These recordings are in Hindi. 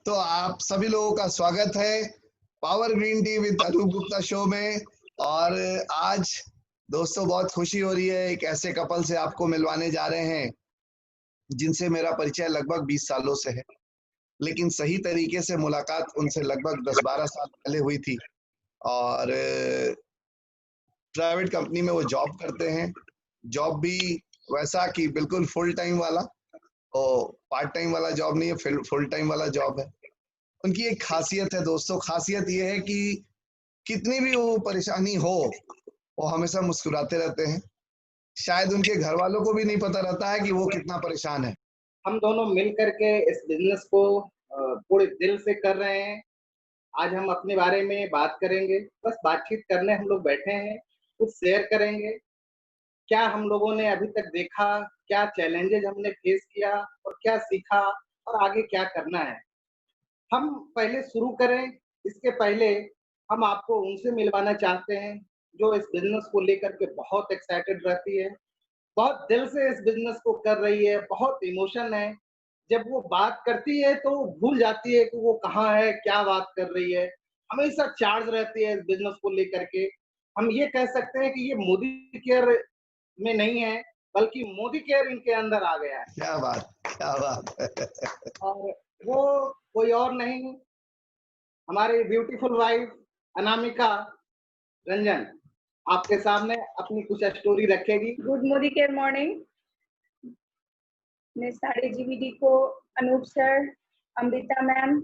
तो आप सभी लोगों का स्वागत है power green tea with Anoop Gupta show में। और आज दोस्तों बहुत खुशी हो रही है, एक ऐसे कपल से आपको मिलवाने जा रहे हैं जिनसे मेरा परिचय लगभग 20 सालों से है, लेकिन सही तरीके से मुलाकात उनसे लगभग 10-12 साल पहले हुई थी। और प्राइवेट कंपनी में वो जॉब करते हैं, जॉब भी वैसा कि बिल्कुल फुल टाइम वाला, और पार्ट टाइम वाला जॉब नहीं है, फुल टाइम वाला जॉब है। उनकी एक खासियत है दोस्तों, खासियत ये है कि कितनी भी वो परेशानी हो, वो हमेशा मुस्कुराते रहते हैं। शायद उनके घर वालों को भी नहीं पता रहता है कि वो कितना परेशान है। हम दोनों मिल करके इस बिजनेस को पूरे दिल से कर रहे हैं। आज हम अपने बारे में बात करेंगे, बस बातचीत करने हम लोग बैठे हैं, कुछ शेयर करेंगे। क्या हम लोगों ने अभी तक देखा, क्या चैलेंजेज हमने फेस किया और क्या सीखा और आगे क्या करना है। हम पहले शुरू करें, इसके पहले हम आपको उनसे मिलवाना चाहते हैं जो इस बिजनेस को लेकर के बहुत एक्साइटेड रहती है, बहुत दिल से इस बिजनेस को कर रही है, बहुत इमोशन है। जब वो बात करती है तो वो भूल जाती है कि वो कहाँ है, क्या बात कर रही है। हमेशा चार्ज रहती है इस बिजनेस को लेकर के। हम ये कह सकते हैं कि ये मोदी केयर में नहीं है, बल्कि मोदी केयर इनके अंदर आ गया है। क्या बात, क्या बात है। और वो कोई और नहीं, हमारी ब्यूटीफुल वाइफ अनामिका रंजन आपके सामने अपनी कुछ स्टोरी रखेगी। Good Modi care morning. मैं सारे जीवीडी को Anoop sir, Amrita ma'am,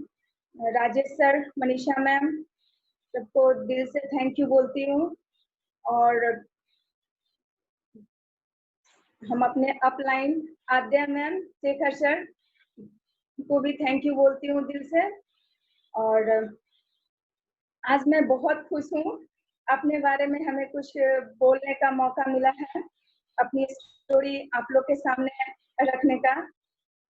Rajesh sir, Manisha ma'am, सबको दिल से थैंक यू बोलती हूँ। और हम अपने अपलाइन आद्या मैम, शेखर सर को भी थैंक यू बोलती हूँ दिल से। और आज मैं बहुत खुश हूँ, अपने बारे में हमें कुछ बोलने का मौका मिला है, अपनी स्टोरी आप लोग के सामने रखने का।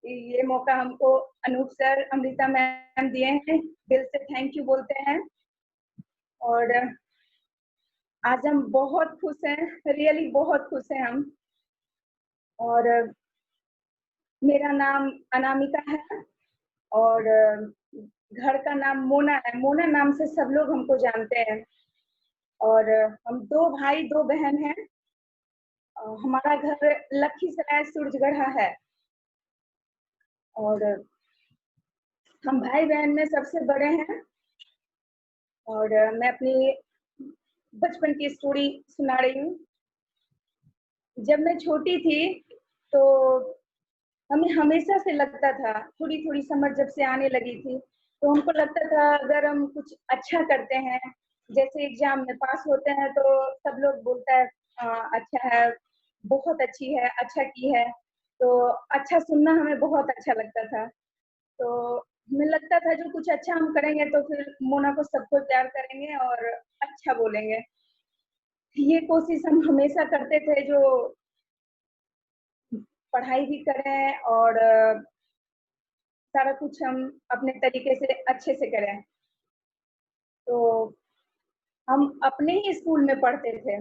ये मौका हमको अनूप सर, अमृता मैम दिए हैं, दिल से थैंक यू बोलते हैं। और आज हम बहुत खुश हैं, रियली बहुत खुश हैं हम। और मेरा नाम अनामिका है और घर का नाम मोना है। मोना नाम से सब लोग हमको जानते हैं। और हम 2 भाई 2 बहन हैं। हमारा घर लखीसराय सूरजगढ़ा है। और हम भाई बहन में सबसे बड़े हैं। और मैं अपनी बचपन की स्टोरी सुना रही हूँ। जब मैं छोटी थी तो हमें हमेशा से लगता था, थोड़ी थोड़ी समझ जब से आने लगी थी, तो हमको लगता था अगर हम कुछ अच्छा करते हैं, जैसे एग्जाम में पास होते हैं तो सब लोग बोलता है अच्छा है, बहुत अच्छी है, अच्छा की है। तो अच्छा सुनना हमें बहुत अच्छा लगता था। तो हमें लगता था जो कुछ अच्छा हम करेंगे तो फिर मोना को सबको प्यार करेंगे और अच्छा बोलेंगे। ये कोशिश हम हमेशा करते थे, जो पढ़ाई भी करें और सारा कुछ हम अपने तरीके से अच्छे से करें। तो हम अपने ही स्कूल में पढ़ते थे।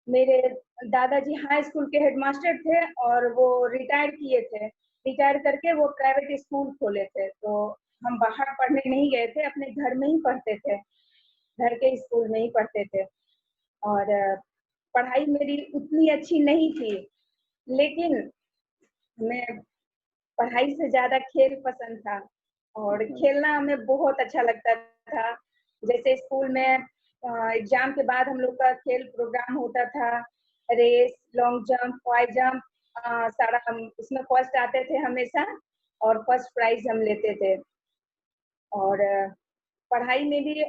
मेरे दादाजी हाई स्कूल के हेडमास्टर थे और वो रिटायर किए थे। रिटायर करके वो प्राइवेट स्कूल खोले थे। तो हम बाहर पढ़ने नहीं गए थे, अपने घर में ही पढ़ते थे, घर के स्कूल में ही पढ़ते थे। और पढ़ाई मेरी उतनी अच्छी नहीं थी, लेकिन हमें पढ़ाई से ज़्यादा खेल पसंद था और खेलना हमें बहुत अच्छा लगता था। जैसे स्कूल में एग्जाम के बाद हम लोग का खेल प्रोग्राम होता था, race, long jump, high jump, सारा हम उसमें फर्स्ट आते थे हमेशा और फर्स्ट प्राइज हम लेते थे। और पढ़ाई में भी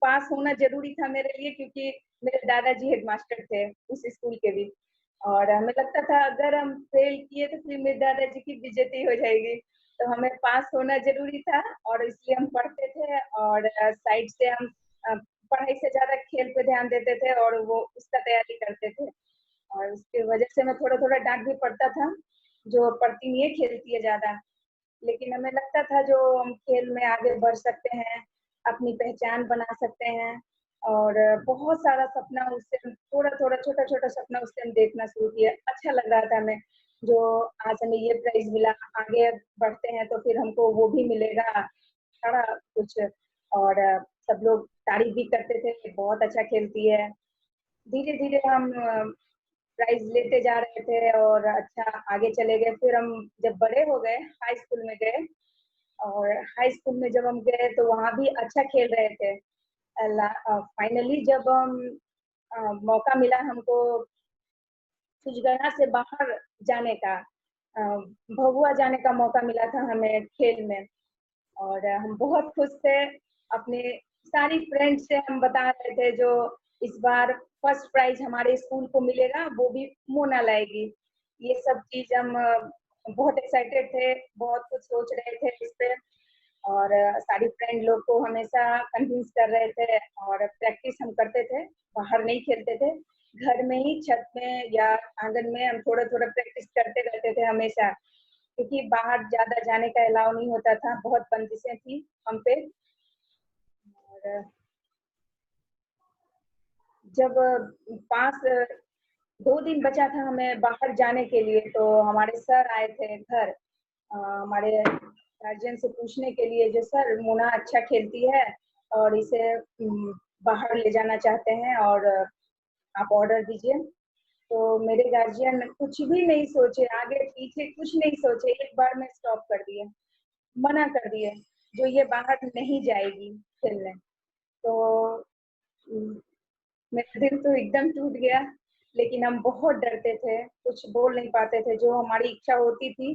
पास होना ज़रूरी था मेरे लिए, क्योंकि मेरे दादाजी हेडमास्टर थे उस स्कूल के भी। और हमें लगता था अगर हम फेल किए तो फिर मेरे दादाजी की बेइज्जती हो जाएगी, तो हमें पास होना ज़रूरी था और इसलिए हम पढ़ते थे। और साइड से हम पढ़ाई से ज़्यादा खेल पे ध्यान देते थे और वो उसका तैयारी करते थे। और उसकी वजह से मैं थोड़ा-थोड़ा डाँट भी पड़ता था, जो पढ़ती नहीं है, खेलती है ज़्यादा। लेकिन हमें लगता था जो हम खेल में आगे बढ़ सकते हैं, अपनी पहचान बना सकते हैं। और बहुत सारा सपना उससे थोड़ा-थोड़ा, छोटा-छोटा सपना उससे हम देखना शुरू किए। अच्छा लग रहा था हमें। जो आज हमें ये प्राइज मिला, आगे बढ़ते हैं तो फिर हमको वो भी मिलेगा, सारा कुछ। और सब लोग तारीफ भी करते थे, बहुत अच्छा खेलती है। धीरे धीरे हम प्राइज लेते जा रहे थे और अच्छा आगे चले गए। फिर हम जब बड़े हो गए, हाई स्कूल में गए, और हाई स्कूल में जब हम गए तो वहाँ भी अच्छा खेल रहे थे। फाइनली जब मौका मिला हमको सुजगढ़ा से बाहर जाने का, अ, भभुआ जाने का मौका मिला था हमें खेल में, और हम बहुत खुश थे। अपने सारी फ्रेंड से हम बता रहे थे जो इस बार फर्स्ट प्राइज हमारे स्कूल को मिलेगा, वो भी मोना लाएगी। ये सब चीज हम बहुत एक्साइटेड थे, बहुत कुछ सोच रहे थे इस पे, और सारी फ्रेंड लोग को हमेशा कन्विंस कर रहे थे, और प्रैक्टिस हम करते थे, बाहर नहीं खेलते थे, घर में ही छत में या आंगन में हम थोड़ा थोड़ा प्रैक्टिस करते रहते थे हमेशा, क्योंकि बाहर ज्यादा जाने का अलाउ नहीं होता था, बहुत बंदिशें थी हम पे। और जब पास 2 दिन बचा था हमें बाहर जाने के लिए, तो हमारे सर आए थे घर, हमारे गार्जियन से पूछने के लिए, जो सर मोना अच्छा खेलती है और इसे बाहर ले जाना चाहते हैं, और आप ऑर्डर दीजिए। तो मेरे गार्जियन कुछ भी नहीं सोचे, आगे पीछे कुछ नहीं सोचे, एक बार में स्टॉप कर दिए, मना कर दिए, जो ये बाहर नहीं जाएगी खेलने। तो मेरा दिल तो एकदम टूट गया, लेकिन हम बहुत डरते थे, कुछ बोल नहीं पाते थे। जो हमारी इच्छा होती थी,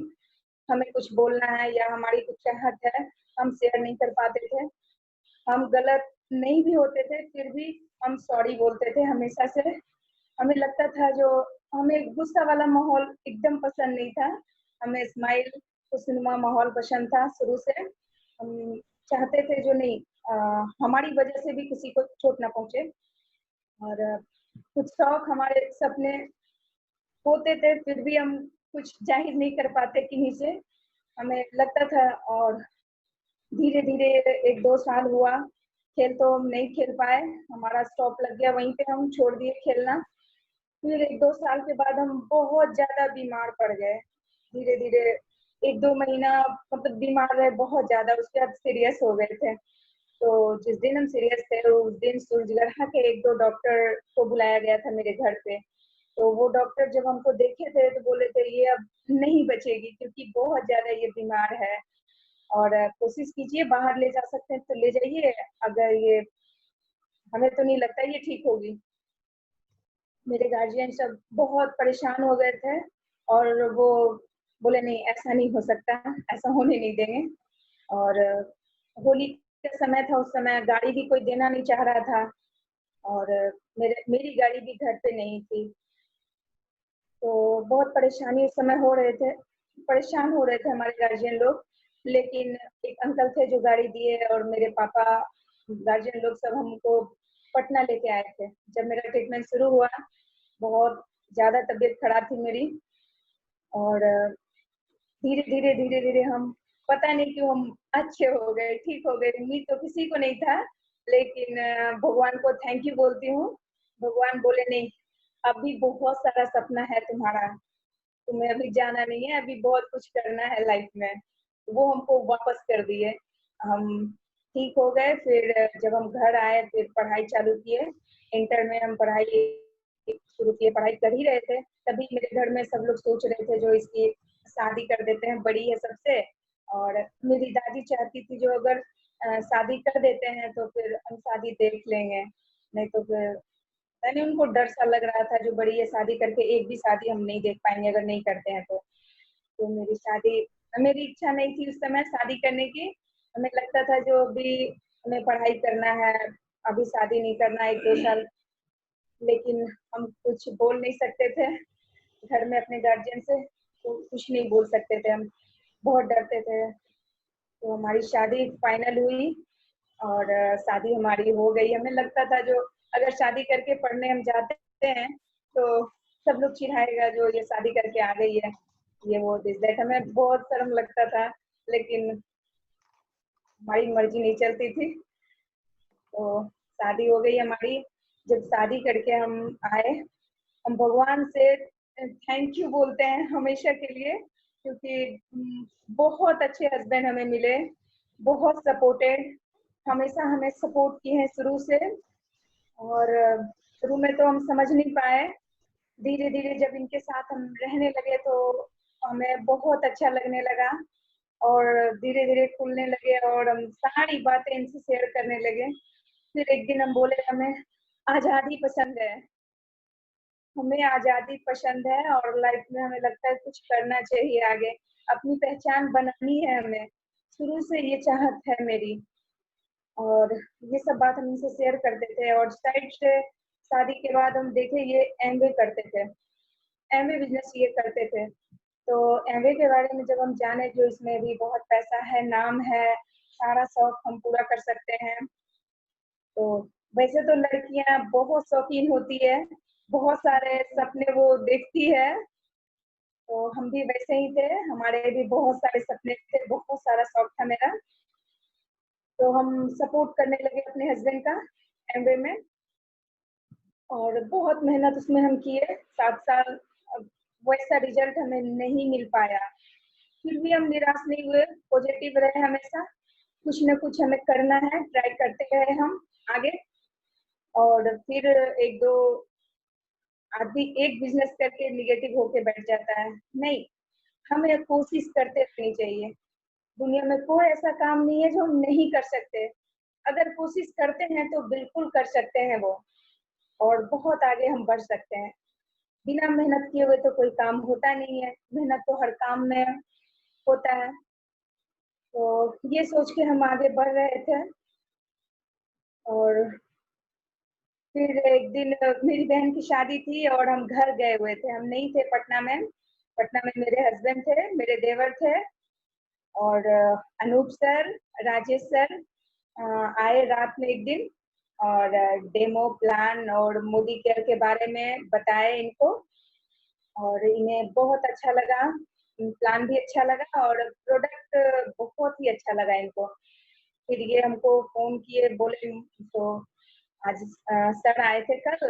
हमें कुछ बोलना है या हमारी कुछ चाहत है, हम शेयर नहीं कर पाते थे। हम गलत नहीं भी होते थे, फिर भी हम सॉरी बोलते थे हमेशा से। हमें लगता था जो हमें गुस्सा वाला माहौल एकदम पसंद नहीं था, हमें स्माइल खुशनुमा माहौल पसंद था शुरू से। हम चाहते थे जो नहीं, हमारी वजह से भी किसी को चोट ना पहुंचे, और कुछ शौक हमारे सपने होते थे, फिर भी हम कुछ जाहिर नहीं कर पाते किन्हीं से, हमें लगता था। और धीरे धीरे 1-2 साल हुआ, खेल तो हम नहीं खेल पाए, हमारा स्टॉप लग गया, वहीं पे हम छोड़ दिए खेलना। फिर 1-2 साल के बाद हम बहुत ज्यादा बीमार पड़ गए, धीरे धीरे 1-2 महीना मतलब बीमार रहे बहुत ज्यादा, उसके बाद सीरियस हो गए थे। तो जिस दिन हम सीरियस थे, उस दिन सुरजगढ़ा के 1-2 डॉक्टर को बुलाया गया था मेरे घर पे। तो वो डॉक्टर जब हमको देखे थे तो बोले थे ये अब नहीं बचेगी, क्योंकि बहुत ज्यादा ये बीमार है, और कोशिश कीजिए, बाहर ले जा सकते हैं तो ले जाइए, अगर ये हमें तो नहीं लगता ये ठीक होगी। मेरे गार्जियन सब बहुत परेशान हो गए थे, और वो बोले नहीं ऐसा नहीं हो सकता, ऐसा होने नहीं देंगे। और होली का समय था, उस समय गाड़ी भी कोई देना नहीं चाह रहा था, और मेरी गाड़ी भी घर पे नहीं थी। तो बहुत परेशानी उस समय हो रहे थे, परेशान हो रहे थे हमारे गार्जियन लोग। लेकिन एक अंकल थे जो गाड़ी दिए, और मेरे पापा, गार्जियन लोग सब हमको पटना लेके आए थे। जब मेरा ट्रीटमेंट शुरू हुआ, बहुत ज्यादा तबीयत खराब थी मेरी, और धीरे धीरे धीरे धीरे हम, पता नहीं क्यों हम अच्छे हो गए, ठीक हो गए। उम्मीद तो किसी को नहीं था, लेकिन भगवान को थैंक यू बोलती हूँ। भगवान बोले नहीं, अभी बहुत सारा सपना है तुम्हारा, तुम्हें अभी जाना नहीं है, अभी बहुत कुछ करना है लाइफ में। वो हमको वापस कर दिए, हम ठीक हो गए। फिर जब हम घर आए, फिर पढ़ाई चालू किए, इंटर में हम पढ़ाई शुरू किए, पढ़ाई कर ही रहे थे, तभी मेरे घर में सब लोग सोच रहे थे जो इसकी शादी कर देते हैं, बड़ी है सबसे। और मेरी दादी चाहती थी जो अगर शादी कर देते हैं तो फिर हम शादी देख लेंगे, नहीं तो फिर यानी उनको डर सा लग रहा था, जो बड़ी है शादी करके एक भी शादी हम नहीं देख पाएंगे अगर नहीं करते हैं तो। तो मेरी शादी, मेरी इच्छा नहीं थी उस समय शादी करने की। हमें लगता था जो अभी हमें पढ़ाई करना है, अभी शादी नहीं करना 1-2 साल। लेकिन हम कुछ बोल नहीं सकते थे घर में अपने गार्जियन से, तो कुछ नहीं बोल सकते थे हम, बहुत डरते थे। तो हमारी शादी फाइनल हुई, और शादी हमारी हो गई। हमें लगता था जो अगर शादी करके पढ़ने हम जाते हैं तो सब लोग चिढ़ाएगा जो ये शादी करके आ गई है, ये वो दिस दैट, हमें बहुत शर्म लगता था। लेकिन हमारी मर्जी नहीं चलती थी, तो शादी हो गई हमारी। जब शादी करके हम आए, हम भगवान से थैंक यू बोलते हैं हमेशा के लिए, क्योंकि बहुत अच्छे हस्बैंड हमें मिले, बहुत सपोर्टेड, हमेशा हमें सपोर्ट किए हैं शुरू से। और शुरू में तो हम समझ नहीं पाए, धीरे धीरे जब इनके साथ हम रहने लगे तो हमें बहुत अच्छा लगने लगा और धीरे धीरे खुलने लगे और हम सारी बातें इनसे शेयर करने लगे। फिर एक दिन हम बोले हमें आज़ादी पसंद है, हमें आज़ादी पसंद है और लाइफ में हमें लगता है कुछ करना चाहिए आगे, अपनी पहचान बनानी है हमें, शुरू से ये चाहत है मेरी। और ये सब बात हम इनसे शेयर करते थे और साइड से शादी के बाद हम देखे ये एमबीए करते थे, एमबीए बिजनेस ये करते थे। तो एमबीए के बारे में जब हम जाने जो इसमें भी बहुत पैसा है, नाम है, सारा शौक हम पूरा कर सकते हैं। तो वैसे तो लड़कियां बहुत शौकीन होती है, बहुत सारे सपने वो देखती है, तो हम भी वैसे ही थे, हमारे भी बहुत सारे सपने थे, बहुत सारा शौक था मेरा। तो हम सपोर्ट करने लगे अपने हस्बैंड का एमबीए में और बहुत मेहनत उसमें हम किए 7 साल। अब वैसा रिजल्ट हमें नहीं मिल पाया, फिर भी हम निराश नहीं हुए, पॉजिटिव रहे हमेशा, कुछ न कुछ हमें करना है, ट्राई करते रहे हम आगे। और फिर 1-2 आदमी एक बिजनेस करके निगेटिव होके बैठ जाता है, नहीं, हमें कोशिश करते रहनी चाहिए। दुनिया में कोई ऐसा काम नहीं है जो हम नहीं कर सकते, अगर कोशिश करते हैं तो बिल्कुल कर सकते हैं वो, और बहुत आगे हम बढ़ सकते हैं। बिना मेहनत किए हुए तो कोई काम होता नहीं है, मेहनत तो हर काम में होता है। तो ये सोच के हम आगे बढ़ रहे थे और फिर एक दिन मेरी बहन की शादी थी और हम घर गए हुए थे, हम नहीं थे पटना में। पटना में मेरे हस्बैंड थे, मेरे देवर थे और अनूप सर, राजेश सर आए रात में एक दिन और डेमो प्लान और मोदी केयर के बारे में बताए इनको और इन्हें बहुत अच्छा लगा, प्लान भी अच्छा लगा और प्रोडक्ट बहुत ही अच्छा लगा इनको। फिर ये हमको फ़ोन किए, बोले तो आज सर आए थे कल,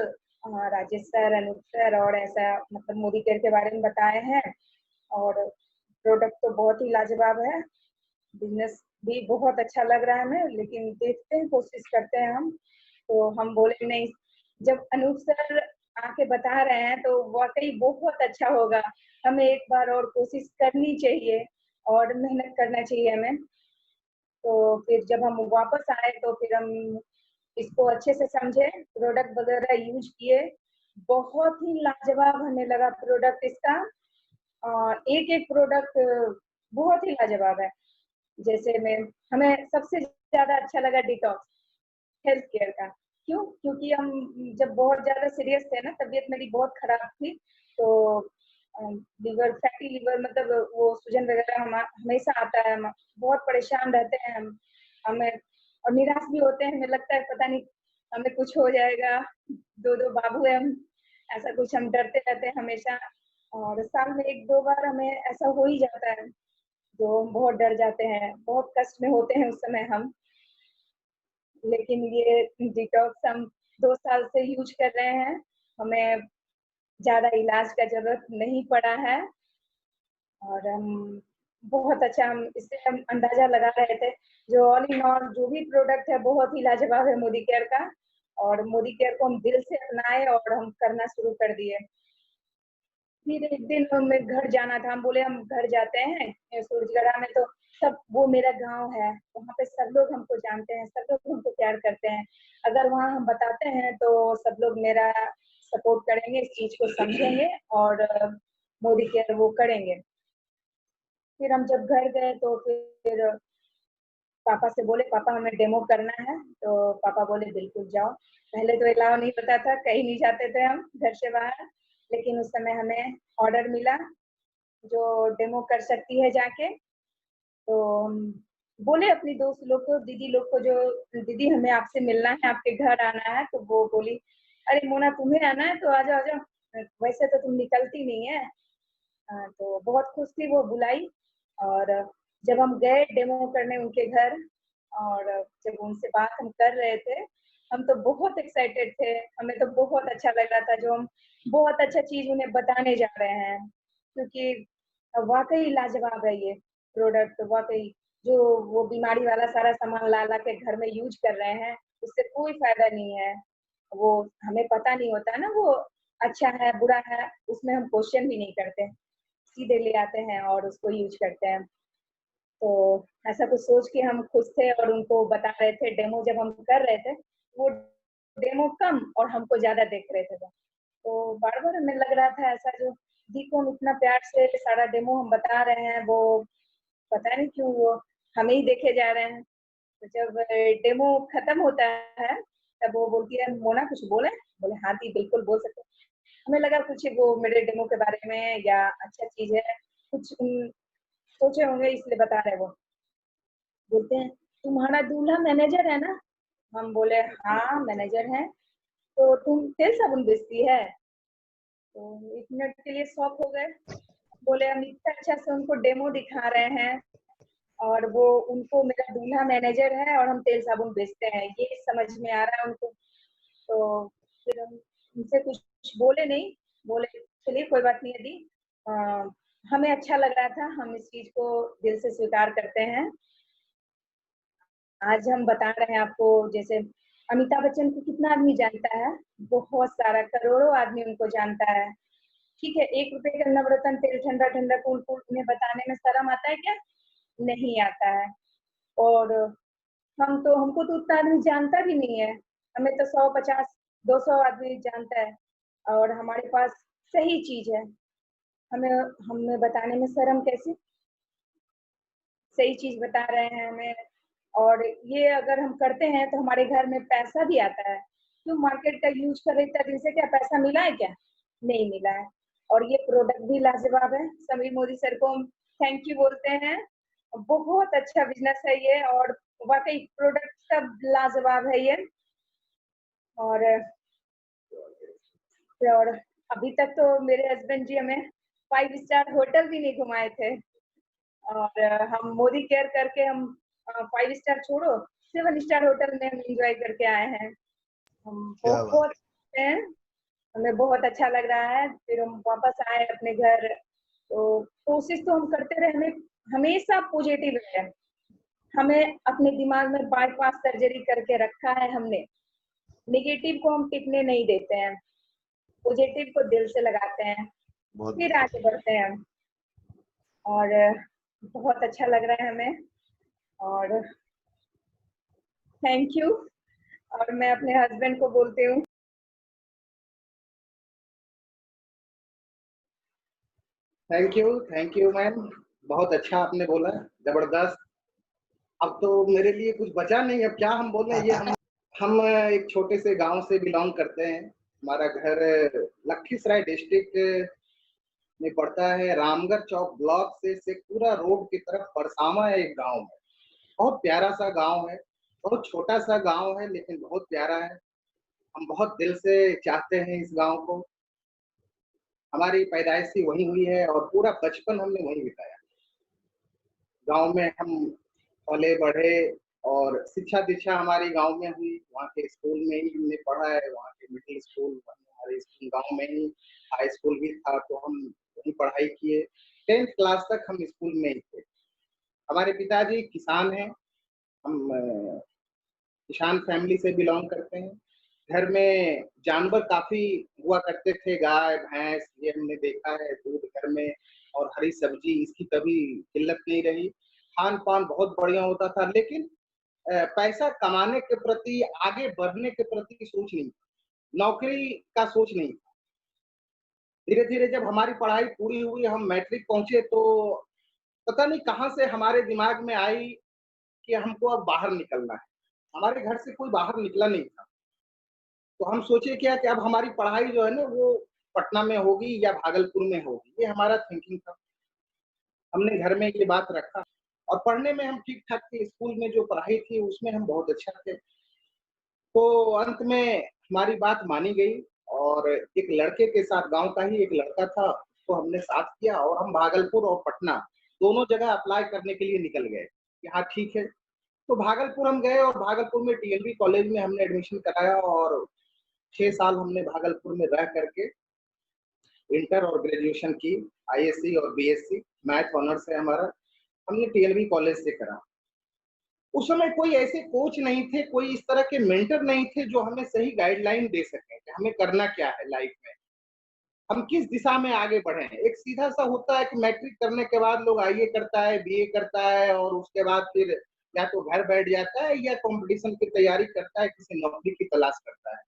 राजेश सर, अनूप सर और ऐसा मतलब मोदी केयर के बारे में बताए हैं और प्रोडक्ट तो बहुत ही लाजवाब है, बिज़नेस भी बहुत अच्छा लग रहा है हमें, लेकिन देखते हैं, कोशिश करते हैं हम। तो हम बोले नहीं, जब अनूप सर आके बता रहे हैं तो वाक़ई बहुत अच्छा होगा, हमें एक बार और कोशिश करनी चाहिए और मेहनत करना चाहिए हमें। तो फिर जब हम वापस आए तो फिर हम इसको अच्छे से समझे, प्रोडक्ट वगैरह यूज़ किए, बहुत ही लाजवाब हमें लगा प्रोडक्ट इसका। एक-एक प्रोडक्ट बहुत ही लाजवाब है। जैसे में हमें सबसे ज़्यादा अच्छा लगा डिटॉक्स, हेल्थ केयर का। क्यों? क्योंकि हम जब बहुत ज़्यादा सीरियस थे ना, तबीयत मेरी बहुत खराब थी, तो लीवर, फैटी लीवर मतलब वो सूजन वगैरह हमेशा आता है, हम बहुत परेशान रहते हैं हम, हमें और निराश भी होते हैं, हमें लगता है पता नहीं हमें कुछ हो जाएगा, 2-2 बाबू हैं हम, ऐसा कुछ हम डरते रहते हैं हमेशा और साल में 1-2 बार हमें ऐसा हो ही जाता है, जो हम बहुत डर जाते हैं, बहुत कष्ट में होते हैं उस समय हम। लेकिन ये डिटॉक्स हम 2 साल से यूज़ कर रहे हैं, हमें ज़्यादा इलाज का ज़रूरत नहीं पड़ा है और हम बहुत अच्छा, हम इससे हम अंदाज़ा लगा रहे थे, जो ऑल इन ऑल जो भी प्रोडक्ट है बहुत ही लाजवाब है मोदी केयर का और मोदी केयर को हम दिल से अपनाए और हम करना शुरू कर दिए। फिर एक दिन हमें घर जाना था, हम बोले हम घर जाते हैं सूरजगढ़ा में, तो सब वो मेरा गाँव है, वहाँ पे सब लोग हमको जानते हैं, सब लोग हमको प्यार करते हैं। अगर वहाँ हम बताते हैं तो सब लोग मेरा सपोर्ट करेंगे, इस चीज़ को समझेंगे और मोदी केयर वो करेंगे। फिर हम जब घर गए तो फिर पापा से बोले पापा हमें डेमो करना है, तो पापा बोले बिल्कुल जाओ। पहले तो अलाउ नहीं होता था, कहीं नहीं जाते थे हम घर से बाहर, लेकिन उस समय हमें ऑर्डर मिला जो डेमो कर सकती है जाके। तो हम बोले अपनी दोस्त लोग को, दीदी लोग को, जो दीदी हमें आपसे मिलना है, आपके घर आना है, तो वो बोली अरे मोना तुम्हें आना है तो आ जाओ, आ जाओ, वैसे तो तुम निकलती नहीं है। तो बहुत खुश थी, वो बुलाई और जब हम गए डेमो करने उनके घर और जब उनसे बात हम कर रहे थे, हम तो बहुत एक्साइटेड थे, हमें तो बहुत अच्छा लग रहा था जो हम बहुत अच्छा चीज़ उन्हें बताने जा रहे हैं, क्योंकि वाक़ई लाजवाब है ये प्रोडक्ट, वाक़ई जो वो बीमारी वाला सारा सामान ला-ला के घर में यूज़ कर रहे हैं, उससे कोई फ़ायदा नहीं है। वो हमें पता नहीं होता है ना वो अच्छा है, बुरा है, उसमें हम क्वेश्चन भी नहीं करते, सीधे ले आते हैं और उसको यूज़ करते हैं। तो ऐसा कुछ सोच के हम खुश थे और उनको बता रहे थे, डेमो जब हम कर रहे थे, वो डेमो कम और हमको ज़्यादा देख रहे थे वो। तो बार-बार हमें लग रहा था ऐसा जो देखो हम इतना प्यार से सारा डेमो हम बता रहे हैं, वो पता नहीं क्यों वो हमें ही देखे जा रहे हैं। तो जब डेमो खत्म होता है, तब वो बोलती है, "मोना कुछ बोलें?" बोले, "हाँ दी, बिल्कुल बोल सकते हैं।" हमें लगा कुछ वो मेरे डेमो के बारे में या अच्छा चीज़ है, कुछ सोचे होंगे इसलिए बता रहे हैं वो। बोलते हैं, "तुम्हारा दूल्हा मैनेजर है ना?" हम बोले, "हाँ, मैनेजर हैं।" "तो तुम तेल साबुन बेचती है?" तो 1 मिनट के लिए शॉक हो गए। बोले हम इतना अच्छा से उनको डेमो दिखा रहे हैं और वो उनको मेरा दूल्हा मैनेजर है और हम तेल साबुन बेचते हैं, ये समझ में आ रहा है उनको। तो फिर हम उनसे कुछ बोले नहीं, बोले चलिए कोई बात नहीं यदि हमें अच्छा लग रहा था, हम इस चीज़ को दिल से स्वीकार करते हैं। आज हम बता रहे हैं आपको जैसे अमिताभ बच्चन को कितना आदमी जानता है, बहुत सारा करोड़ों आदमी उनको जानता है। ठीक है, ₹1 का नवरत्न तेल ठंडा-ठंडा, कूल-कूल उन्हें बताने में शर्म आता है क्या? नहीं आता है। और हमको तो उतना आदमी जानता भी नहीं है। हमें तो 100, 50, 200 आदमी जानता है और हमारे पास सही चीज़ है। हमें हमें बताने में शर्म कैसे? सही चीज़ बता रहे हैं हमें और ये अगर हम करते हैं तो हमारे घर में पैसा भी आता है। क्यों मार्केट का यूज़ कर रहे इतना दिन से क्या पैसा मिला है क्या? नहीं मिला है और ये प्रोडक्ट भी लाजवाब है। समीर मोदी सर को हम थैंक यू बोलते हैं। बहुत अच्छा बिज़नेस है ये और वाक़ई प्रोडक्ट सब लाजवाब है ये और और अभी तक तो मेरे हस्बैंड जी हमें 5 स्टार होटल भी नहीं घुमाए थे। और हम मोदी केयर करके हम 5 स्टार छोड़ो 7 स्टार होटल में हम एन्जॉय करके आए हैं। हम क्या बात बहुत हैं, हमें बहुत अच्छा लग रहा है, फिर हम वापस आए अपने घर, तो कोशिश तो हम करते रहे, हमें हमेशा पॉजिटिव रहे। हमें अपने दिमाग में बाईपास सर्जरी करके रखा है हमने, नेगेटिव को हम टिकने नहीं देते हैं, पॉजिटिव को दिल से लगाते हैं, बहुत फिर आगे बढ़ते हैं और बहुत अच्छा लग रहा है हमें और थैंक यू और मैं अपने हस्बैंड को बोलती हूँ थैंक यू मैम। बहुत अच्छा आपने बोला, ज़बरदस्त। अब तो मेरे लिए कुछ बचा नहीं, अब क्या हम बोलें ये हम एक छोटे से गाँव से बिलॉन्ग करते हैं। हमारा घर लखीसराय डिस्ट्रिक्ट में पड़ता है, रामगढ़ चौक ब्लॉक से शेखपुरा रोड की तरफ परसावा है एक गाँव है। बहुत प्यारा-सा गाँव है, बहुत छोटा-सा गाँव है लेकिन बहुत प्यारा है। हम बहुत दिल से चाहते हैं इस गाँव को। हमारी पैदाइश ही वहीं हुई है और पूरा बचपन हमने वहीं बिताया। गाँव में हम पले-बढ़े और शिक्षा-दीक्षा हमारी गाँव में हुई। वहाँ के स्कूल में ही हमने पढ़ा है, वहाँ के मिडिल स्कूल हमारे स्कूल गाँव में ही, हाई स्कूल भी था तो हम वहीं पढ़ाई किए। 10th क्लास तक हम स्कूल में ही थे। हमारे पिताजी किसान हैं, हम किसान फैमिली से बिलॉन्ग करते हैं। घर में जानवर काफ़ी हुआ करते थे, गाय, भैंस ये हमने देखा है, दूध घर में और हरी सब्ज़ी इसकी कभी किल्लत नहीं रही। खान-पान बहुत बढ़िया होता था लेकिन पैसा कमाने के प्रति, आगे बढ़ने के प्रति सोच नहीं, नौकरी का सोच नहीं। धीरे-धीरे जब हमारी पढ़ाई पूरी हुई, हम मैट्रिक पहुँचे तो पता नहीं कहाँ से हमारे दिमाग में आई कि हमको अब बाहर निकलना है। हमारे घर से कोई बाहर निकला नहीं था। तो हम सोचे क्या कि अब हमारी पढ़ाई जो है ना वो पटना में होगी या भागलपुर में होगी, ये हमारा थिंकिंग था। हमने घर में ये बात रखा और पढ़ने में हम ठीक-ठाक थे, स्कूल में जो पढ़ाई थी उसमें हम बहुत अच्छा थे। तो अंत में हमारी बात मानी गई और एक लड़के के साथ गाँव का ही एक लड़का था, उसको हमने साथ किया और हम भागलपुर और पटना दोनों जगह अप्लाई करने के लिए निकल गए कि हाँ ठीक है। तो भागलपुर हम गए और भागलपुर में टीएलबी कॉलेज में हमने एडमिशन कराया और 6 साल हमने भागलपुर में रह करके इंटर और ग्रेजुएशन की, आईएससी और बीएससी, मैथ ऑनर्स है हमारा, हमने टीएलबी कॉलेज से करा। उस समय कोई ऐसे कोच नहीं थे, कोई इस तरह के मेंटर नहीं थे जो हमें सही गाइडलाइन दे सकें कि हमें करना क्या है लाइफ में, हम किस दिशा में आगे बढ़ें। एक सीधा-सा होता है कि मैट्रिक करने के बाद लोग आईए करता है, बीए करता है और उसके बाद फिर या तो घर बैठ जाता है या कॉम्पिटिशन की तैयारी करता है, किसी नौकरी की तलाश करता है।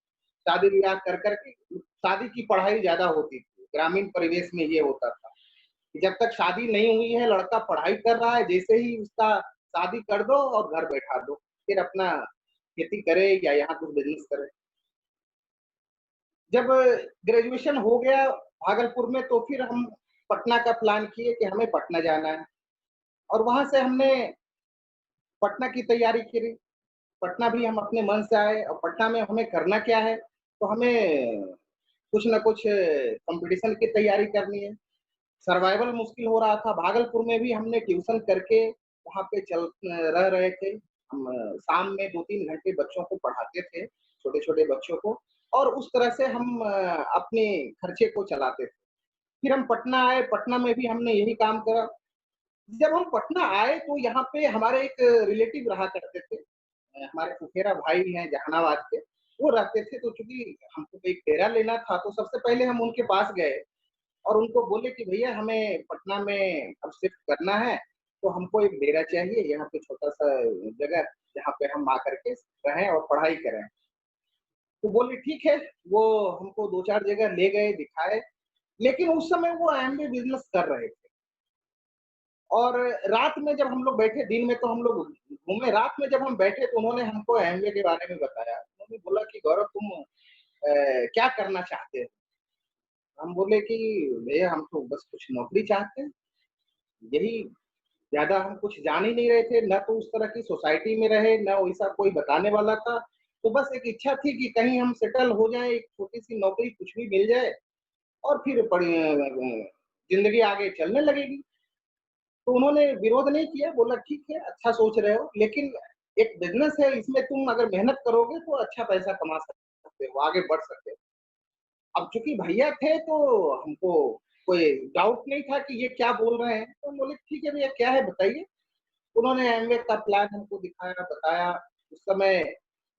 शादी-ब्याह कर के शादी की पढ़ाई ज़्यादा होती थी, ग्रामीण परिवेश में ये होता था कि जब तक शादी नहीं हुई है, लड़का पढ़ाई कर रहा है, जैसे ही उसका शादी कर दो और घर बैठा दो, फिर अपना खेती करे या यहाँ कुछ बिज़नेस करे। जब ग्रेजुएशन हो गया भागलपुर में तो फिर हम पटना का प्लान किए कि हमें पटना जाना है और वहाँ से हमने पटना की तैयारी करी। पटना भी हम अपने मन से आए और पटना में हमें करना क्या है, तो हमें कुछ न कुछ कॉम्पिटिशन की तैयारी करनी है। सर्वाइवल मुश्किल हो रहा था। भागलपुर में भी हमने ट्यूशन करके वहाँ पे रह रहे थे। हम शाम में 2-3 घंटे बच्चों को पढ़ाते थे, छोटे-छोटे बच्चों को और उस तरह से हम अपने खर्चे को चलाते थे। फिर हम पटना आए, पटना में भी हमने यही काम करा। जब हम पटना आए तो यहाँ पे हमारे एक रिलेटिव रहा करते थे। हमारे फुफेरा भाई हैं जहानाबाद के, वो रहते थे तो चूँकि हमको एक डेरा लेना था तो सबसे पहले हम उनके पास गए और उनको बोले कि भैया हमें पटना में अब शिफ्ट करना है, तो हमको एक डेरा चाहिए, यहाँ पे छोटा-सा जगह जहाँ पे हम आकर के रहें और पढ़ाई करें। तो बोले ठीक है, वो हमको 2-4 जगह ले गए, दिखाए, लेकिन उस समय वो एमबीए बिज़नेस कर रहे थे। और रात में जब हम लोग बैठे, दिन में तो हम लोग घूमे, रात में जब हम बैठे तो उन्होंने हमको एमबीए के बारे में बताया। उन्होंने बोला कि गौरव तुम क्या करना चाहते हो? हम बोले कि भैया हम तो बस कुछ नौकरी चाहते हैं, यही ज़्यादा हम कुछ जान ही नहीं रहे थे, ना तो उस तरह की सोसाइटी में रहे, ना वैसा कोई बताने वाला था। तो बस एक इच्छा थी कि कहीं हम सेटल हो जाएँ, एक छोटी-सी नौकरी कुछ भी मिल जाए और फिर ज़िंदगी आगे चलने लगेगी। तो उन्होंने विरोध नहीं किया, बोला ठीक है, अच्छा सोच रहे हो, लेकिन एक बिज़नेस है, इसमें तुम अगर मेहनत करोगे तो अच्छा पैसा कमा सकते हो, आगे बढ़ सकते हो। अब चूँकि भैया थे तो हमको कोई डाउट नहीं था कि ये क्या बोल रहे हैं, तो हम बोले ठीक है भैया क्या है बताइए? उन्होंने एमवे का प्लान हमको दिखाया, बताया। उस समय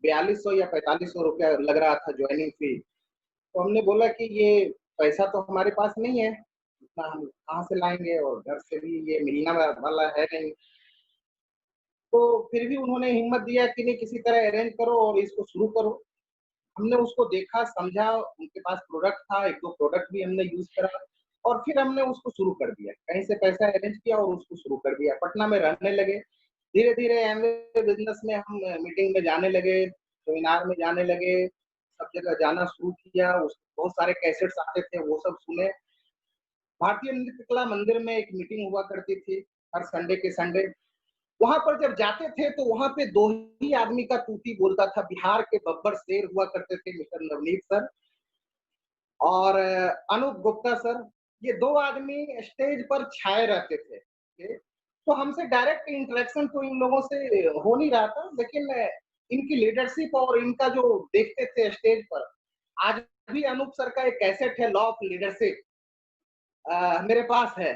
4200 या 4500 रुपया लग रहा था जॉइनिंग फी। तो हमने बोला कि ये पैसा तो हमारे पास नहीं है, इतना हम कहाँ से लाएँगे और घर से भी ये मिलने वाला है नहीं। तो फिर भी उन्होंने हिम्मत दिया कि नहीं किसी तरह अरेंज करो और इसको शुरू करो। हमने उसको देखा, समझा, उनके पास प्रोडक्ट था, 1-2 प्रोडक्ट भी हमने यूज़ करा और फिर हमने उसको शुरू कर दिया। कहीं से पैसा अरेंज किया और उसको शुरू कर दिया। पटना में रहने लगे। धीरे-धीरे एमवे बिज़नेस में हम मीटिंग में जाने लगे, सेमिनार में जाने लगे, सब जगह जाना शुरू किया। उस बहुत सारे कैसेट्स आते थे, वो सब सुने। भारतीय नृत्य कला मंदिर में एक मीटिंग हुआ करती थी, हर संडे के संडे। वहाँ पर जब जाते थे तो वहाँ पे 2 ही आदमी का तूती बोलता था। बिहार के बब्बर शेर हुआ करते थे मिस्टर नवनीत सर और अनूप गुप्ता सर। ये 2 आदमी स्टेज पर छाए रहते थे। तो हमसे डायरेक्ट इंटरेक्शन तो इन लोगों से हो नहीं रहा था, लेकिन इनकी लीडरशिप और इनका जो देखते थे स्टेज पर, आज भी अनूप सर का एक कैसेट है लॉ ऑफ लीडरशिप मेरे पास है।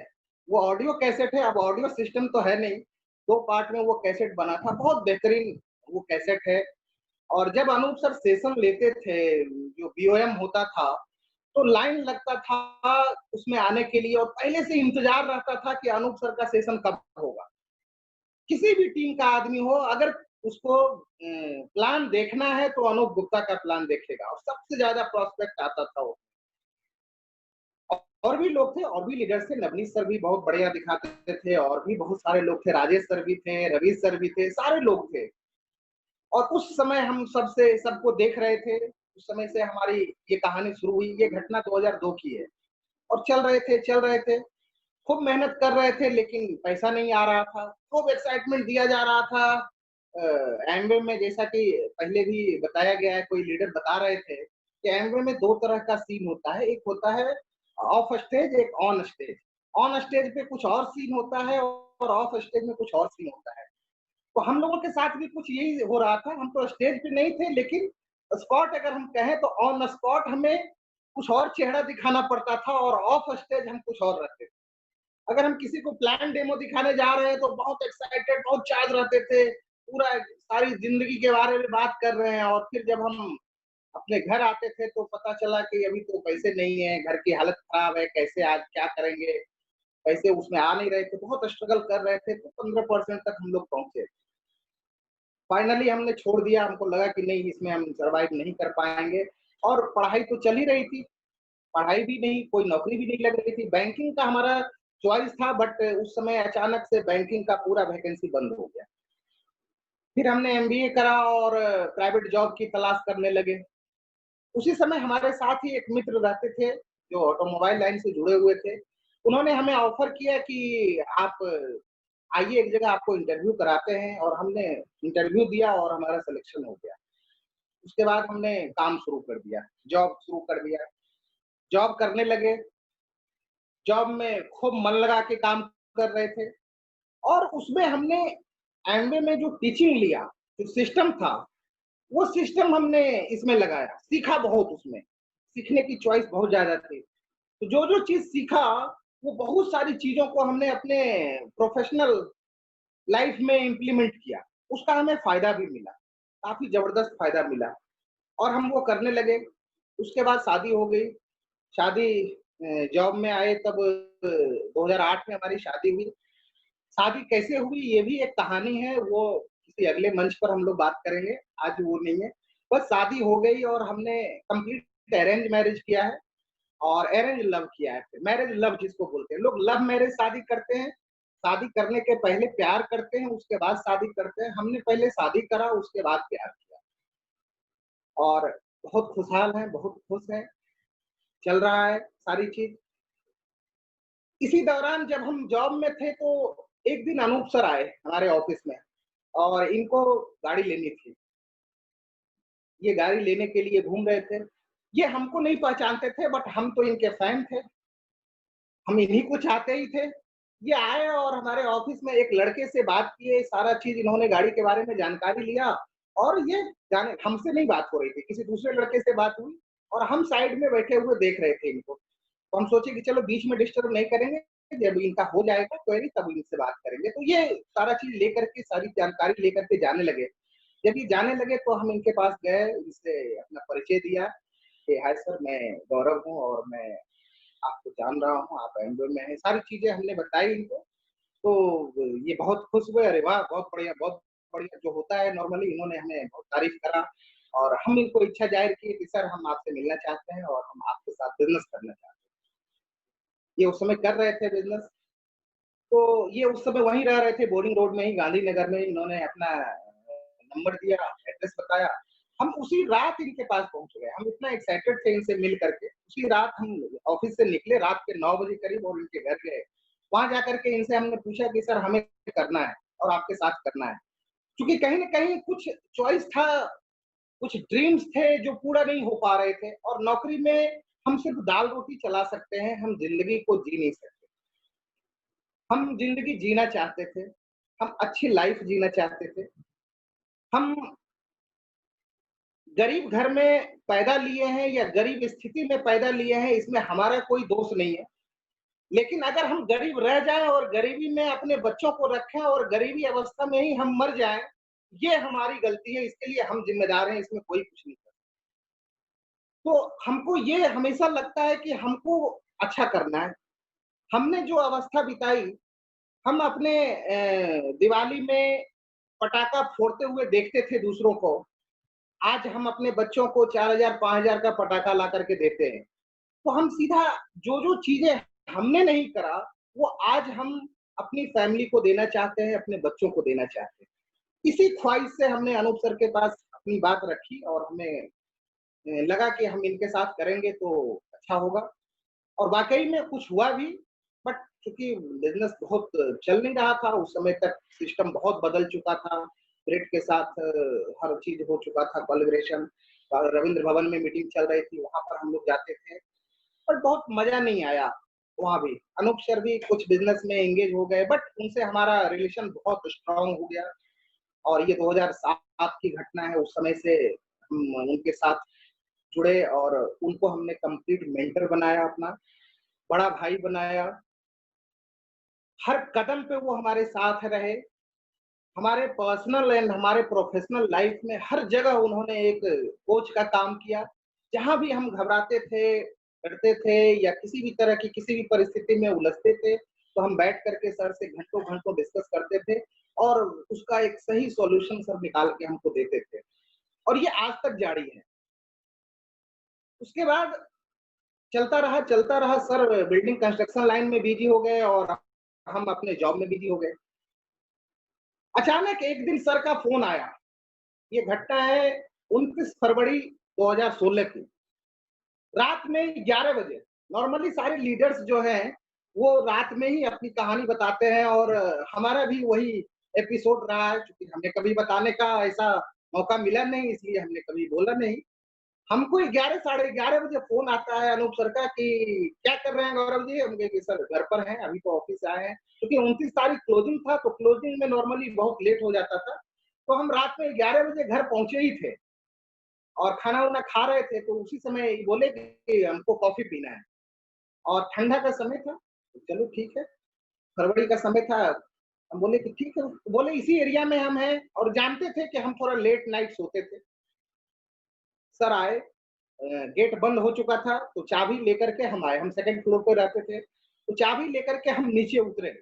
वो ऑडियो कैसेट है, अब ऑडियो सिस्टम तो है नहीं, 2 पार्ट में वो कैसेट बना था, बहुत बेहतरीन वो कैसेट है। और जब अनूप सर सेशन लेते थे, जो बीओएम होता था, तो लाइन लगता था उसमें आने के लिए और पहले से इंतज़ार रहता था कि अनूप सर का सेशन कब होगा। किसी भी टीम का आदमी हो, अगर उसको प्लान देखना है तो अनूप गुप्ता का प्लान देखेगा और सबसे ज़्यादा प्रॉस्पेक्ट आता था वो। और भी लोग थे, और भी लीडर्स थे, नवनीत सर भी बहुत बढ़िया दिखाते थे और भी बहुत सारे लोग थे, राजेश सर भी थे, रवि सर भी थे, सारे लोग थे। और उस समय हम सबसे सबको देख रहे थे, उस समय से हमारी ये कहानी शुरू हुई, ये घटना 2002 की है। और चल रहे थे, खूब मेहनत कर रहे थे लेकिन पैसा नहीं आ रहा था, खूब एक्साइटमेंट दिया जा रहा था। एमवे में जैसा कि पहले भी बताया गया है, कोई लीडर बता रहे थे कि एमवे में 2 तरह का सीन होता है, एक होता है ऑफ स्टेज, एक ऑन स्टेज। ऑन स्टेज पे कुछ और सीन होता है और ऑफ स्टेज में कुछ और सीन होता है। तो हम लोगों के साथ भी कुछ यही हो रहा था, हम तो स्टेज पे नहीं थे लेकिन स्पॉट अगर हम कहें तो ऑन स्पॉट हमें कुछ और चेहरा दिखाना पड़ता था और ऑफ स्टेज हम कुछ और रहते थे। अगर हम किसी को प्लान डेमो दिखाने जा रहे हैं तो बहुत एक्साइटेड, बहुत चार्ज रहते थे, पूरा सारी जिंदगी के बारे में बात कर रहे हैं, और फिर जब हम अपने घर आते थे तो पता चला कि अभी तो पैसे नहीं है, घर की हालत खराब है, कैसे आज क्या करेंगे, पैसे उसमें आ नहीं रहे थे, बहुत स्ट्रगल कर रहे थे, तो 15% तक हम लोग पहुंचे। फाइनली हमने छोड़ दिया, हमको लगा कि नहीं, इसमें हम सर्वाइव नहीं कर पाएंगे, और पढ़ाई तो चल ही रही थी, पढ़ाई भी नहीं, कोई नौकरी भी नहीं लग रही थी। बैंकिंग का हमारा चॉइस था, बट उस समय अचानक से बैंकिंग का पूरा वैकेंसी बंद हो गया। फिर हमने एमबीए करा और प्राइवेट जॉब की तलाश करने लगे। उसी समय हमारे साथ ही एक मित्र रहते थे जो ऑटोमोबाइल लाइन से जुड़े हुए थे। उन्होंने हमें ऑफर किया कि आप आइए, एक जगह आपको इंटरव्यू कराते हैं, और हमने इंटरव्यू दिया और हमारा सिलेक्शन हो गया। उसके बाद हमने काम शुरू कर दिया, जॉब शुरू कर दिया, जॉब करने लगे। जॉब में खूब मन लगा के काम कर रहे थे, और उसमें हमने एमबीए में जो टीचिंग लिया, जो सिस्टम था, वो सिस्टम हमने इसमें लगाया, सीखा बहुत उसमें, सीखने की चॉइस बहुत ज़्यादा थी। तो जो-जो चीज़ सीखा, वो बहुत सारी चीज़ों को हमने अपने प्रोफ़ेशनल लाइफ़ में इम्प्लीमेंट किया। उसका हमें फ़ायदा भी मिला, काफ़ी ज़बरदस्त फ़ायदा मिला, और हम वो करने लगे। उसके बाद शादी हो गई। शादी जॉब में आए तब 2008 में हमारी शादी हुई। शादी कैसे हुई ये भी एक कहानी है, वो किसी अगले मंच पर हम लोग बात करेंगे, आज वो नहीं है। बस शादी हो गई और हमने कंप्लीट अरेंज मैरिज किया है और अरेंज लव किया है। मैरिज लव जिसको बोलते हैं, लोग लव मैरिज शादी करते हैं, शादी करने के पहले प्यार करते हैं, उसके बाद शादी करते हैं। हमने पहले शादी करा, उसके बाद प्यार किया, और बहुत खुशहाल हैं, बहुत खुश हैं, चल रहा है सारी चीज़। इसी दौरान जब हम जॉब में थे तो एक दिन अनूप सर आए हमारे ऑफिस में, और इनको गाड़ी लेनी थी। ये गाड़ी लेने के लिए घूम रहे थे। ये हमको नहीं पहचानते थे, बट हम तो इनके फैन थे। हम इन्हीं को चाहते ही थे। ये आए और हमारे ऑफिस में एक लड़के से बात किए, सारा चीज़ इन्होंने गाड़ी के बारे में जानकारी लिया, और ये जाने हमसे नहीं बात हो रही थी, किसी दूसरे लड़के से बात हुई, और हम साइड में बैठे हुए देख रहे थे इनको। तो हम सोचे कि चलो बीच में डिस्टर्ब नहीं करेंगे, जब इनका हो जाएगा क्वेरी तब इनसे बात करेंगे। तो ये सारा चीज़ लेकर के, सारी जानकारी लेकर के जाने लगे। जब ये जाने लगे तो हम इनके पास गए, इनसे अपना परिचय दिया कि हाय सर, मैं गौरव हूँ और मैं आपको जान रहा हूँ, आप बैंगलोर में हैं। सारी चीज़ें हमने बताई इनको, तो ये बहुत खुश हुए, अरे वाह! बहुत बढ़िया जो होता है नॉर्मली, इन्होंने हमें बहुत तारीफ़ करा, और हम इनको इच्छा ज़ाहिर की कि सर, हम आपसे मिलना चाहते हैं और हम आपके साथ बिज़नेस करना चाहते हैं। ये उस समय कर रहे थे बिज़नेस, तो ये उस समय वहीं रह रहे थे, बोरिंग रोड में ही, गांधीनगर में। इन्होंने अपना नंबर दिया, एड्रेस बताया। हम उसी रात इनके पास पहुँच गए। हम इतना एक्साइटेड थे इनसे मिल करके। उसी रात हम ऑफ़िस से निकले, रात के 9 बजे करीब, और इनके घर गए। वहाँ जाकर के इनसे हमने पूछा कि सर, हमें करना है और आपके साथ करना है। क्योंकि कहीं न कहीं कुछ चॉइस था, कुछ ड्रीम्स थे जो पूरा नहीं हो पा रहे थे, और नौकरी में हम सिर्फ़ दाल-रोटी चला सकते हैं, हम ज़िंदगी को जी नहीं सकते। हम ज़िंदगी जीना चाहते थे, हम अच्छी लाइफ़ जीना चाहते थे। हम गरीब घर में पैदा लिए हैं या गरीब स्थिति में पैदा लिए हैं, इसमें हमारा कोई दोष नहीं है। लेकिन अगर हम गरीब रह जाएँ और गरीबी में अपने बच्चों को रखें और गरीबी अवस्था में ही हम मर जाएँ, ये हमारी गलती है, इसके लिए हम ज़िम्मेदार हैं, इसमें कोई कुछ नहीं कर। तो हमको ये हमेशा लगता है कि हमको अच्छा करना है। हमने जो अवस्था बिताई, हम अपने दिवाली में पटाखा फोड़ते हुए देखते थे दूसरों को, आज हम अपने बच्चों को 4000 5000 का पटाखा ला करके देते हैं। तो हम सीधा जो-जो चीज़ें हमने नहीं करा, वो आज हम अपनी फैमिली को देना चाहते हैं, अपने बच्चों को देना चाहते हैं। इसी ख्वाहिश से हमने अनूप सर के पास अपनी बात रखी, और हमें लगा कि हम इनके साथ करेंगे तो अच्छा होगा, और वाक़ई में कुछ हुआ भी। बट चूँकि बिज़नेस बहुत चल नहीं रहा था, उस समय तक सिस्टम बहुत बदल चुका था। ग्रिड के साथ हर चीज़ हो चुका था, कोलैबोरेशन, रवींद्र भवन में मीटिंग चल रही थी, वहाँ पर हम लोग जाते थे, पर बहुत मज़ा नहीं आया वहाँ भी। अनूप सर भी कुछ बिज़नेस में एंगेज हो गए, बट उनसे हमारा रिलेशन बहुत स्ट्रॉन्ग हो गया, और ये 2007 की घटना है। उस समय से हम उनके साथ जुड़े और उनको हमने कंप्लीट मेंटर बनाया, अपना बड़ा भाई बनाया। हर कदम पे वो हमारे साथ रहे। हमारे पर्सनल एंड हमारे प्रोफेशनल लाइफ में हर जगह उन्होंने एक कोच का काम किया। जहाँ भी हम घबराते थे, डरते थे या किसी भी तरह की किसी भी परिस्थिति में उलझते थे, तो हम बैठ कर के सर से घंटों-घंटों डिस्कस करते थे और उसका एक सही सॉल्यूशन सर निकाल के हमको देते थे। और ये आज तक जारी है। उसके बाद चलता रहा सर बिल्डिंग कंस्ट्रक्शन लाइन में बिज़ी हो गए और हम अपने जॉब में बिज़ी हो गए। अचानक एक दिन सर का फ़ोन आया। ये घटना है 29 फरवरी 2016 की। रात में 11 बजे। नॉर्मली सारे लीडर्स जो हैं, वो रात में ही अपनी कहानी बताते हैं और हमारा भी वही एपिसोड रहा है, क्योंकि हमें कभी बताने का ऐसा मौका मिला नहीं, इसलिए हमने कभी बोला नहीं। हमको 11 साढ़े 11 बजे फ़ोन आता है अनूप सर का कि क्या कर रहे हैं गौरव जी? हम कहे कि सर घर पर हैं, अभी तो ऑफ़िस से आए हैं। क्योंकि 29 तारीख क्लोजिंग था, तो क्लोजिंग में नॉर्मली बहुत लेट हो जाता था। तो हम रात में 11 बजे घर पहुँचे ही थे और खाना-वाना खा रहे थे, तो उसी समय बोले कि हमको कॉफ़ी पीना है और ठंडा का समय था। तो चलो ठीक है, फरवरी का समय था। हम बोले कि ठीक है, बोले इसी एरिया में हम हैं और जानते थे कि हम थोड़ा लेट नाइट सोते थे। सर आए, गेट बंद हो चुका था, तो चाबी लेकर के हम आए। हम सेकंड फ्लोर पे रहते थे, तो चाबी लेकर के हम नीचे उतरे।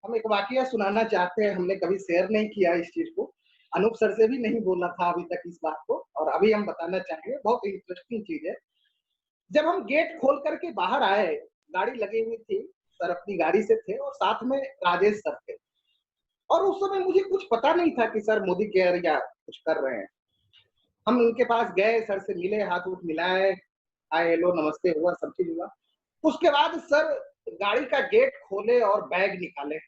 हम एक वाकया सुनाना चाहते हैं, हमने कभी शेयर नहीं किया इस चीज़ को। अनूप सर से भी नहीं बोला था अभी तक इस बात को और अभी हम बताना चाहेंगे, बहुत इंटरेस्टिंग चीज़ है। जब हम गेट खोल कर के बाहर आए, गाड़ी लगी हुई थी, सर अपनी गाड़ी से थे और साथ में राजेश सर थे। और उस समय मुझे कुछ पता नहीं था कि सर मोदी केयर या कुछ कर रहे हैं। हम उनके पास गए, सर से मिले, हाथ-वूथ मिलाए, हाय हेलो नमस्ते हुआ, सब चीज़ हुआ। उसके बाद सर गाड़ी का गेट खोले और बैग निकाले।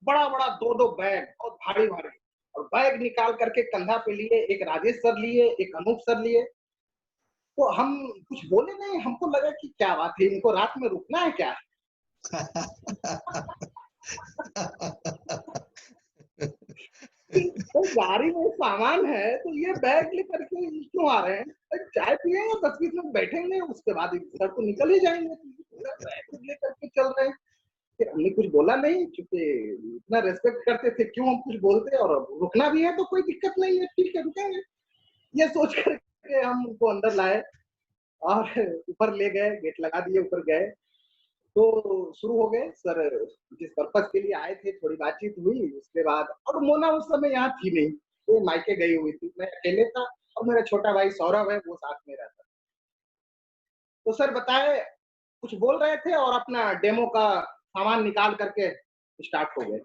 बड़ा-बड़ा 2-2 बैग और भारी-भारी और बैग निकाल कर के कंधा पे लिए, एक राजेश सर लिए, एक अनूप सर लिए। तो हम कुछ बोले नहीं, हमको लगा कि क्या बात है, इनको रात में रुकना है क्या? तो गाड़ी में सामान है, तो ये बैग लेकर के क्यों आ रहे हैं? चाय पिएंगे, 10-20 मिनट बैठेंगे, उसके बाद सर तो निकल ही जाएँगे। पूरा बैग लेकर के चल रहे हैं। फिर हमने कुछ बोला नहीं, चूँकि इतना रिस्पेक्ट करते थे, क्यों हम कुछ बोलते और रुकना भी है तो कोई दिक्कत नहीं है, ठीक है रुकेंगे। ये सोच कर के हम उनको अंदर लाए और ऊपर ले गए, गेट लगा दिए, ऊपर गए। तो शुरू हो गए सर, जिस पर्पज़ के लिए आए थे, थोड़ी बातचीत हुई, उसके बाद और मोना उस समय यहाँ थी नहीं, वो मायके गई हुई थी, मैं अकेले था और मेरा छोटा भाई सौरभ है, वो साथ में रहता। तो सर बताए, कुछ बोल रहे थे और अपना डेमो का सामान निकाल करके स्टार्ट हो गए।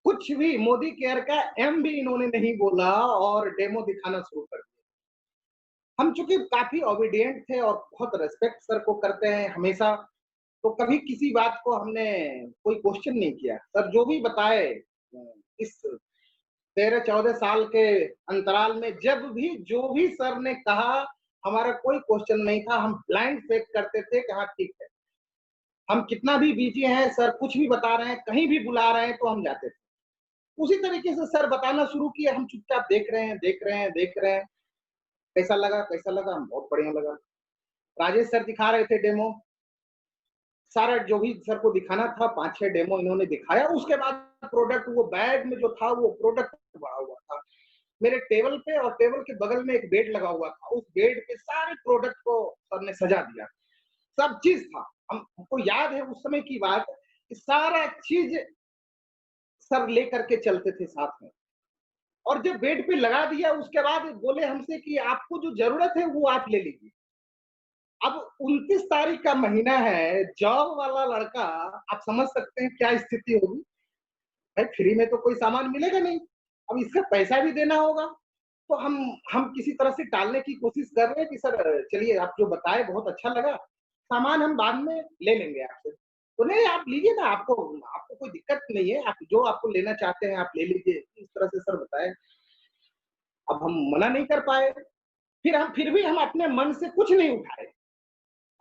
कुछ भी मोदी केयर का एम भी इन्होंने नहीं बोला और डेमो दिखाना शुरू कर दिया। हम चूँकि काफ़ी ओबीडिएंट थे और बहुत रिस्पेक्ट सर को करते हैं हमेशा, तो कभी किसी बात को हमने कोई क्वेश्चन नहीं किया। सर जो भी बताए इस 13-14 साल के अंतराल में जब भी जो भी सर ने कहा, हमारा कोई क्वेश्चन नहीं था, हम ब्लाइंड फेथ करते थे कि हाँ ठीक है। हम कितना भी बिज़ी हैं, सर कुछ भी बता रहे हैं, कहीं भी बुला रहे हैं तो हम जाते थे। उसी तरीके से सर बताना शुरू किए, हम चुपचाप देख रहे हैं, देख रहे हैं, देख रहे हैं। कैसा लगा, कैसा लगा? बहुत बढ़िया लगा। राजेश सर दिखा रहे थे डेमो, सारा जो भी सर को दिखाना था 5-6 डेमो इन्होंने दिखाया। उसके बाद प्रोडक्ट वो बैग में जो था वो प्रोडक्ट पड़ा हुआ था। मेरे टेबल पे और टेबल के बगल में एक बेड लगा हुआ था। उस बेड पे सारे प्रोडक्ट को सर ने सजा दिया। सब चीज़ था। हमको याद है उस समय की बात कि सारा चीज़ सर लेकर के चलते थे साथ में। और जब बेड पे लगा दिया उसके बाद बोले हमसे कि आपको जो ज़रूरत है वो आप ले लीजिए। अब 29 तारीख का महीना है, जॉब वाला लड़का, आप समझ सकते हैं क्या स्थिति होगी। भाई फ्री में तो कोई सामान मिलेगा नहीं, अब इसका पैसा भी देना होगा। तो हम किसी तरह से टालने की कोशिश कर रहे हैं कि सर चलिए आप जो बताए बहुत अच्छा लगा, सामान हम बाद में ले लेंगे आपसे। तो नहीं आप लीजिए ना, आपको आपको कोई दिक्कत नहीं है, आप जो आपको लेना चाहते हैं आप ले लीजिए। इस तरह से सर बताए। अब हम मना नहीं कर पाए, फिर भी हम अपने मन से कुछ नहीं उठाए।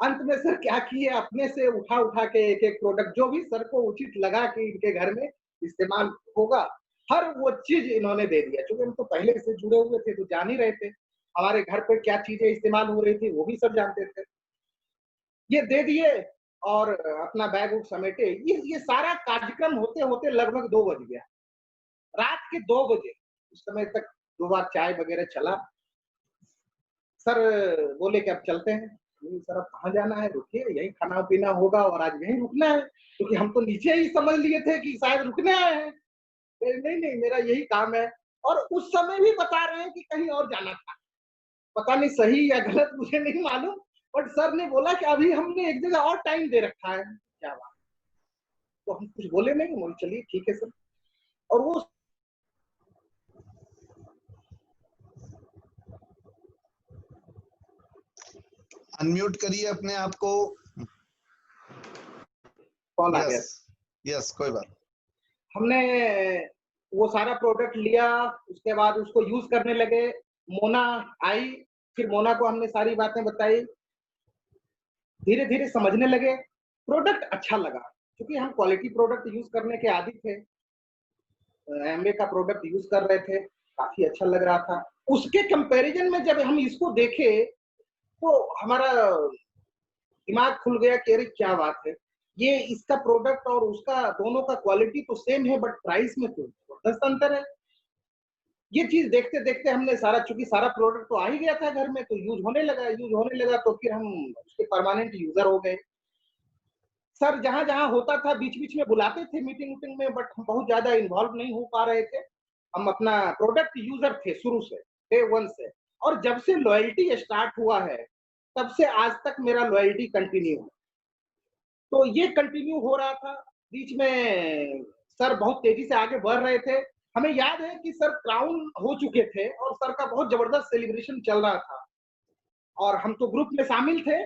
अंत में सर क्या किए, अपने से उठा-उठा के एक-एक प्रोडक्ट जो भी सर को उचित लगा कि इनके घर में इस्तेमाल होगा, हर वो चीज़ इन्होंने दे दिया। चूँकि हम तो पहले से जुड़े हुए थे तो जान ही रहे थे। हमारे घर पे क्या चीजें इस्तेमाल हो रही थी वो भी सब जानते थे। ये दे दिए और अपना बैग वूग समेटे। ये सारा कार्यक्रम होते होते लगभग 2 बज गया, रात के 2 बजे। उस समय तक 2 बार चाय वगैरह चला। सर बोले कि अब चलते हैं। सर अब कहाँ जाना है, रुकिए, यही खाना पीना होगा और आज यहीं रुकना है, क्योंकि हम तो नीचे ही समझ लिए थे कि शायद रुकने आए हैं। नहीं नहीं, मेरा यही काम है। और उस समय भी बता रहे हैं कि कहीं और जाना था, पता नहीं सही या गलत मुझे नहीं मालूम, बट सर ने बोला कि अभी हमने एक जगह और टाइम दे रखा है। क्या बात, तो हम कुछ बोले नहीं, बोले चलिए ठीक है सर। और वो अनम्यूट करिए अपने आप को। कॉल आ गया। यस, कोई बात। हमने वो सारा प्रोडक्ट लिया, उसके बाद उसको यूज करने लगे। मोना आई, फिर मोना को हमने सारी बातें बताई, धीरे धीरे समझने लगे। प्रोडक्ट अच्छा लगा, क्योंकि हम क्वालिटी प्रोडक्ट यूज करने के आदी थे। एमवे का प्रोडक्ट यूज कर रहे थे, काफी अच्छा लग रहा था। उसके कंपैरिजन में जब हम इसको देखे तो हमारा दिमाग खुल गया कि अरे क्या बात है, ये इसका प्रोडक्ट और उसका दोनों का क्वालिटी तो सेम है, बट प्राइस में तो जबरदस्त अंतर है। ये चीज देखते देखते हमने सारा, चूंकि सारा प्रोडक्ट तो आ ही गया था घर में, तो यूज होने लगा तो फिर हम उसके परमानेंट यूजर हो गए। सर जहां जहां होता था बीच बीच में बुलाते थे मीटिंग मीटिंग में, बट हम बहुत ज्यादा इन्वॉल्व नहीं हो पा रहे थे। हम अपना प्रोडक्ट यूजर थे शुरू से, डे वन से। और जब से लॉयल्टी स्टार्ट हुआ है तब से आज तक मेरा लॉयल्टी कंटिन्यू है। तो ये कंटिन्यू हो रहा था। बीच में सर बहुत तेजी से आगे बढ़ रहे थे। हमें याद है कि सर क्राउन हो चुके थे और सर का बहुत जबरदस्त सेलिब्रेशन चल रहा था, और हम तो ग्रुप में शामिल थे,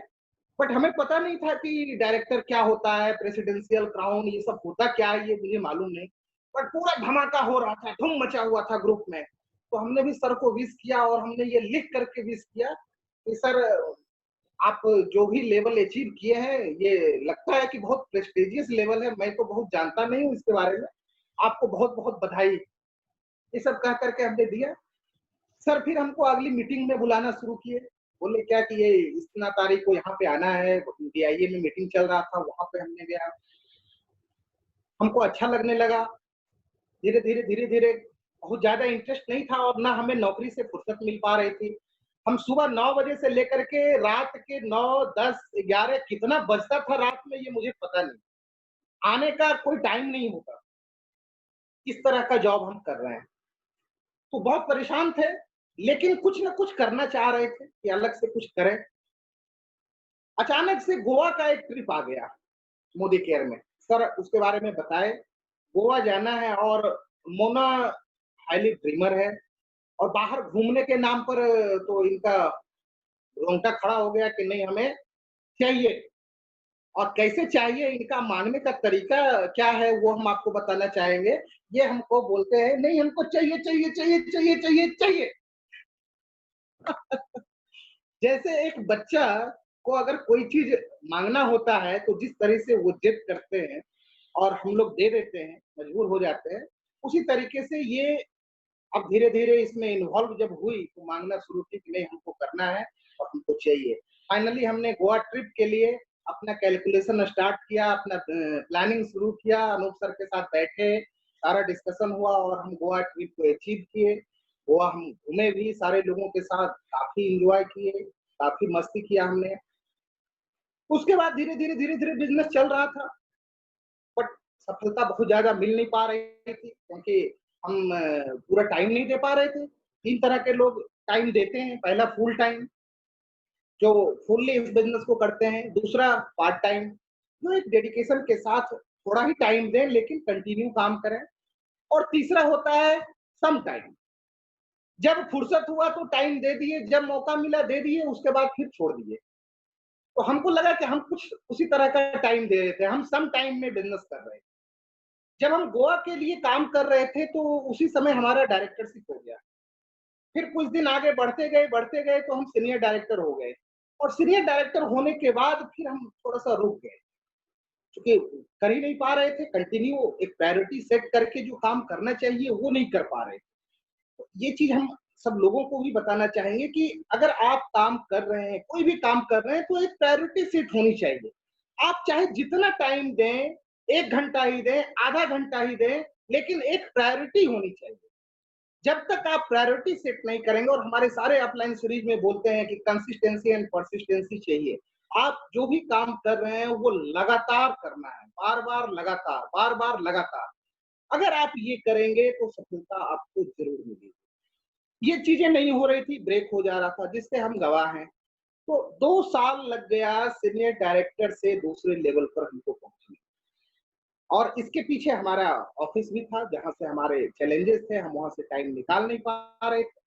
बट हमें पता नहीं था कि डायरेक्टर क्या होता है, प्रेसिडेंशियल क्राउन ये सब होता क्या है, ये मुझे मालूम नहीं। बट पूरा धमाका हो रहा था, धूम मचा हुआ था ग्रुप में। तो हमने भी सर को विश किया, और हमने ये लिख करके विश किया कि सर आप जो भी लेवल अचीव किए हैं, ये लगता है कि बहुत प्रेस्टिजियस लेवल है, मैं तो बहुत जानता नहीं हूँ इसके बारे में, आपको बहुत बहुत बधाई। ये सब कह करके हमने दिया। सर फिर हमको अगली मीटिंग में बुलाना शुरू किए। बोले क्या कि ये इतना तारीख को यहाँ पे आना है, DIA में मीटिंग चल रहा था, वहां पे हमने गया। हमको अच्छा लगने लगा। धीरे धीरे धीरे धीरे, बहुत ज्यादा इंटरेस्ट नहीं था और ना हमें नौकरी से फुर्सत मिल पा रही थी। हम सुबह 9 बजे से लेकर के रात के 9, 10, 11 कितना बजता था रात में ये मुझे पता नहीं। आने का कोई टाइम नहीं होता। इस तरह का जॉब हम कर रहे हैं, तो बहुत परेशान थे, लेकिन कुछ ना कुछ करना चाह रहे थे कि अलग से कुछ करें। अचानक से गोवा का एक ट्रिप आ गया मोदी केयर में। सर उसके बारे में बताए, गोवा जाना है, और मोना हाईली ड्रीमर है, और बाहर घूमने के नाम पर तो इनका रोंगटा खड़ा हो गया कि नहीं हमें चाहिए। और कैसे चाहिए, इनका मांगने का तरीका क्या है वो हम आपको बताना चाहेंगे। ये हमको बोलते हैं नहीं हमको चाहिए चाहिए चाहिए चाहिए चाहिए चाहिए। जैसे एक बच्चा को अगर कोई चीज मांगना होता है तो जिस तरह से वो जिद करते हैं और हम लोग दे देते हैं, मजबूर हो जाते हैं, उसी तरीके से ये अब धीरे धीरे इसमें इन्वॉल्व जब हुई तो मांगना शुरू की कि नहीं हमको करना है और हमको चाहिए। फाइनली हमने गोवा ट्रिप के लिए अपना कैलकुलेशन स्टार्ट किया, अपना प्लानिंग शुरू किया, अनूप सर के साथ बैठे, सारा डिस्कशन हुआ और हम गोवा ट्रिप को अचीव किए। गोवा हम घूमे भी सारे लोगों के साथ, काफी इंजॉय किए, काफी मस्ती किया हमने। उसके बाद धीरे धीरे धीरे धीरे बिजनेस चल रहा था, बट सफलता बहुत ज्यादा मिल नहीं पा रही थी, क्योंकि हम पूरा टाइम नहीं दे पा रहे थे। 3 तरह के लोग टाइम देते हैं। पहला फुल टाइम, जो फुल्ली इस बिजनेस को करते हैं। दूसरा पार्ट टाइम, जो एक डेडिकेशन के साथ थोड़ा ही टाइम दें लेकिन कंटिन्यू काम करें। और तीसरा होता है सम टाइम, जब फुर्सत हुआ तो टाइम दे दिए, जब मौका मिला दे दिए, उसके बाद फिर छोड़ दिए। तो हमको लगा कि हम कुछ उसी तरह का टाइम दे रहे थे, हम सम टाइम में बिजनेस कर रहे थे। जब हम गोवा के लिए काम कर रहे थे तो उसी समय हमारा डायरेक्टरशिप हो गया। फिर कुछ दिन आगे बढ़ते गए तो हम सीनियर डायरेक्टर हो गए, और सीनियर डायरेक्टर होने के बाद फिर हम थोड़ा सा रुक गए, क्योंकि कर ही नहीं पा रहे थे कंटिन्यू एक प्रायोरिटी सेट करके जो काम करना चाहिए वो नहीं कर पा रहे थे। तो ये चीज हम सब लोगों को भी बताना चाहेंगे कि अगर आप काम कर रहे हैं, कोई भी काम कर रहे हैं, तो एक प्रायोरिटी सेट होनी चाहिए। आप चाहे जितना टाइम दें, 1 घंटा ही दें, आधा घंटा ही दें, लेकिन एक प्रायोरिटी होनी चाहिए। जब तक आप प्रायोरिटी सेट नहीं करेंगे, और हमारे सारे अपलाइन सीरीज में बोलते हैं कि कंसिस्टेंसी एंड परसिस्टेंसी चाहिए। आप जो भी काम कर रहे हैं वो लगातार करना है, बार-बार लगातार, बार-बार लगातार। अगर आप ये करेंगे तो सफलता आपको ज़रूर मिलेगी। ये चीज़ें नहीं हो रही थी, ब्रेक हो जा रहा था, जिससे हम गवाह हैं। तो 2 साल लग गया सीनियर डायरेक्टर से दूसरे लेवल पर हमको पहुँचने। और इसके पीछे हमारा ऑफिस भी था, जहाँ से हमारे चैलेंजेस थे, हम वहाँ से टाइम निकाल नहीं पा रहे थे।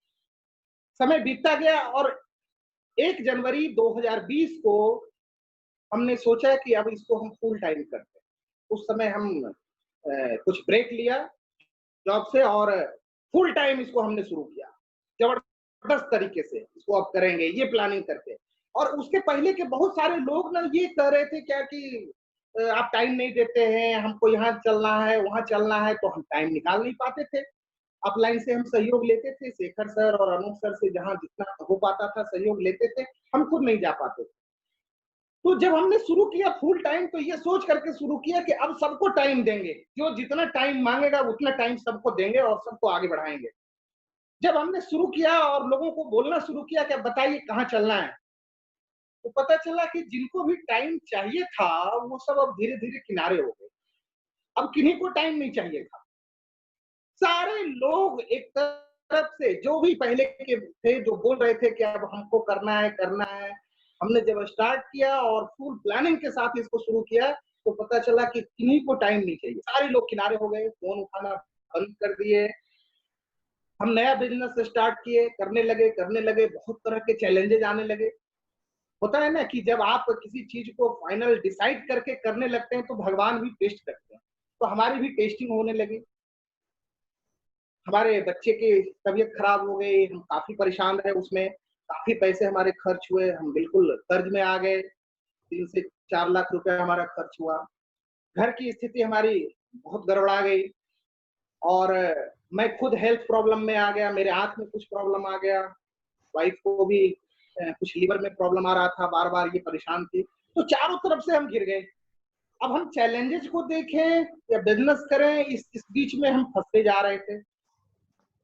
समय बीतता गया और 1 जनवरी 2020 को हमने सोचा कि अब इसको हम फुल टाइम करते हैं। उस समय हम कुछ ब्रेक लिया जॉब से और फुल टाइम इसको हमने शुरू किया। जबरदस्त तरीके से इसको अब करेंगे, ये प्लानिंग करके। और उसके पहले के बहुत सारे लोग ना ये कह रहे थे क्या कि आप टाइम नहीं देते हैं, हमको यहाँ चलना है, वहाँ चलना है, तो हम टाइम निकाल नहीं पाते थे। अपलाइन से हम सहयोग लेते थे, शेखर सर और अनूप सर से जहाँ जितना हो पाता था सहयोग लेते थे, हम खुद नहीं जा पाते थे। तो जब हमने शुरू किया फुल टाइम, तो ये सोच करके शुरू किया कि अब सबको टाइम देंगे, जो जितना टाइम मांगेगा उतना टाइम सबको देंगे और सबको आगे बढ़ाएंगे। जब हमने शुरू किया और लोगों को बोलना शुरू किया कि अब बताइए कहाँ चलना है, तो पता चला कि जिनको भी टाइम चाहिए था वो सब अब धीरे-धीरे किनारे हो गए। अब किन्हीं को टाइम नहीं चाहिए था। सारे लोग एक तरफ से जो भी पहले के थे जो बोल रहे थे कि अब हमको करना है। हमने जब स्टार्ट किया और फुल प्लानिंग के साथ इसको शुरू किया, तो पता चला कि किन्हीं को टाइम नहीं चाहिए। सारे लोग किनारे हो गए, फ़ोन उठाना बंद कर दिए। हम नया बिज़नेस स्टार्ट किए, करने लगे, बहुत तरह के चैलेंजेज़ आने लगे। होता है ना कि जब आप किसी चीज़ को फाइनल डिसाइड करके करने लगते हैं, तो भगवान भी टेस्ट करते हैं। तो हमारी भी टेस्टिंग होने लगी। हमारे बच्चे की तबीयत खराब हो गई, हम काफ़ी परेशान रहे उसमें, काफ़ी पैसे हमारे खर्च हुए, हम बिल्कुल कर्ज में आ गए, 3 से 4 लाख रुपए हमारा खर्च हुआ। घर की स्थिति हमारी बहुत गड़बड़ा गई और मैं खुद हेल्थ प्रॉब्लम में आ गया, मेरे आँख में कुछ प्रॉब्लम आ गया, वाइफ को भी कुछ लीवर में प्रॉब्लम आ रहा था, बार-बार ये परेशान थी। तो चारों तरफ से हम गिर गए। अब हम चैलेंजेज़ को देखें या बिज़नेस करें, इस बीच में हम फँसते जा रहे थे।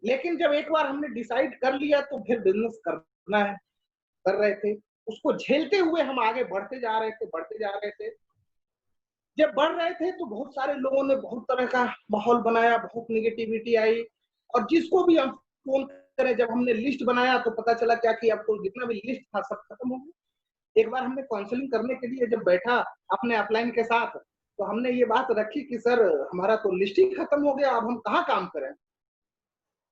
लेकिन जब एक बार हमने डिसाइड कर लिया तो फिर बिज़नेस करना है, कर रहे थे। उसको झेलते हुए हम आगे बढ़ते जा रहे थे। जब बढ़ रहे थे तो बहुत सारे लोगों ने बहुत तरह का माहौल बनाया, बहुत नेगेटिविटी आई और जिसको भी हम फ़ोन करें, जब हमने लिस्ट बनाया तो पता चला क्या कि अब तो जितना भी लिस्ट था सब खत्म हो गया। एक बार हमने काउंसलिंग करने के लिए जब बैठा अपने अपलाइन के साथ, तो हमने ये बात रखी कि सर हमारा तो लिस्ट ही खत्म हो गया, अब हम कहाँ काम करें?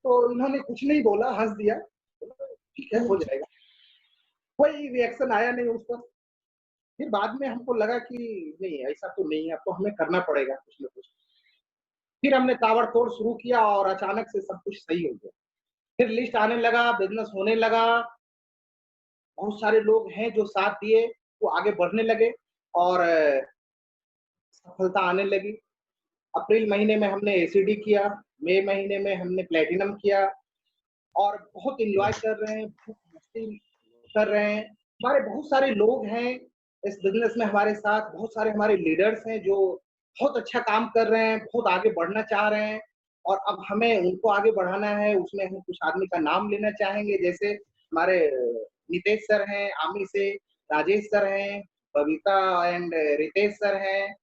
तो इन्होंने कुछ नहीं बोला, हँस दिया। ठीक है, हो जाएगा। कोई रिएक्शन आया नहीं उस पर। फिर बाद में हमको लगा कि नहीं ऐसा तो नहीं है, अब तो हमें करना पड़ेगा कुछ न कुछ। फिर हमने ताबड़तोड़ शुरू किया और अचानक से सब कुछ सही हो गया। फिर लिस्ट आने लगा, बिज़नेस होने लगा, बहुत सारे लोग हैं जो साथ दिए, वो आगे बढ़ने लगे और सफलता आने लगी। अप्रैल महीने में हमने एसीडी किया, मई महीने में हमने प्लैटिनम किया और बहुत एन्जॉय कर रहे हैं, बहुत मस्ती कर रहे हैं। हमारे बहुत सारे लोग हैं इस बिज़नेस में हमारे साथ, बहुत सारे हमारे लीडर्स हैं जो बहुत अच्छा काम कर रहे हैं, बहुत आगे बढ़ना चाह रहे हैं और अब हमें उनको आगे बढ़ाना है। उसमें हम कुछ आदमी का नाम लेना चाहेंगे, जैसे हमारे नितेश सर हैं, आमी से, राजेश सर हैं, बबीता एंड रितेश सर हैं,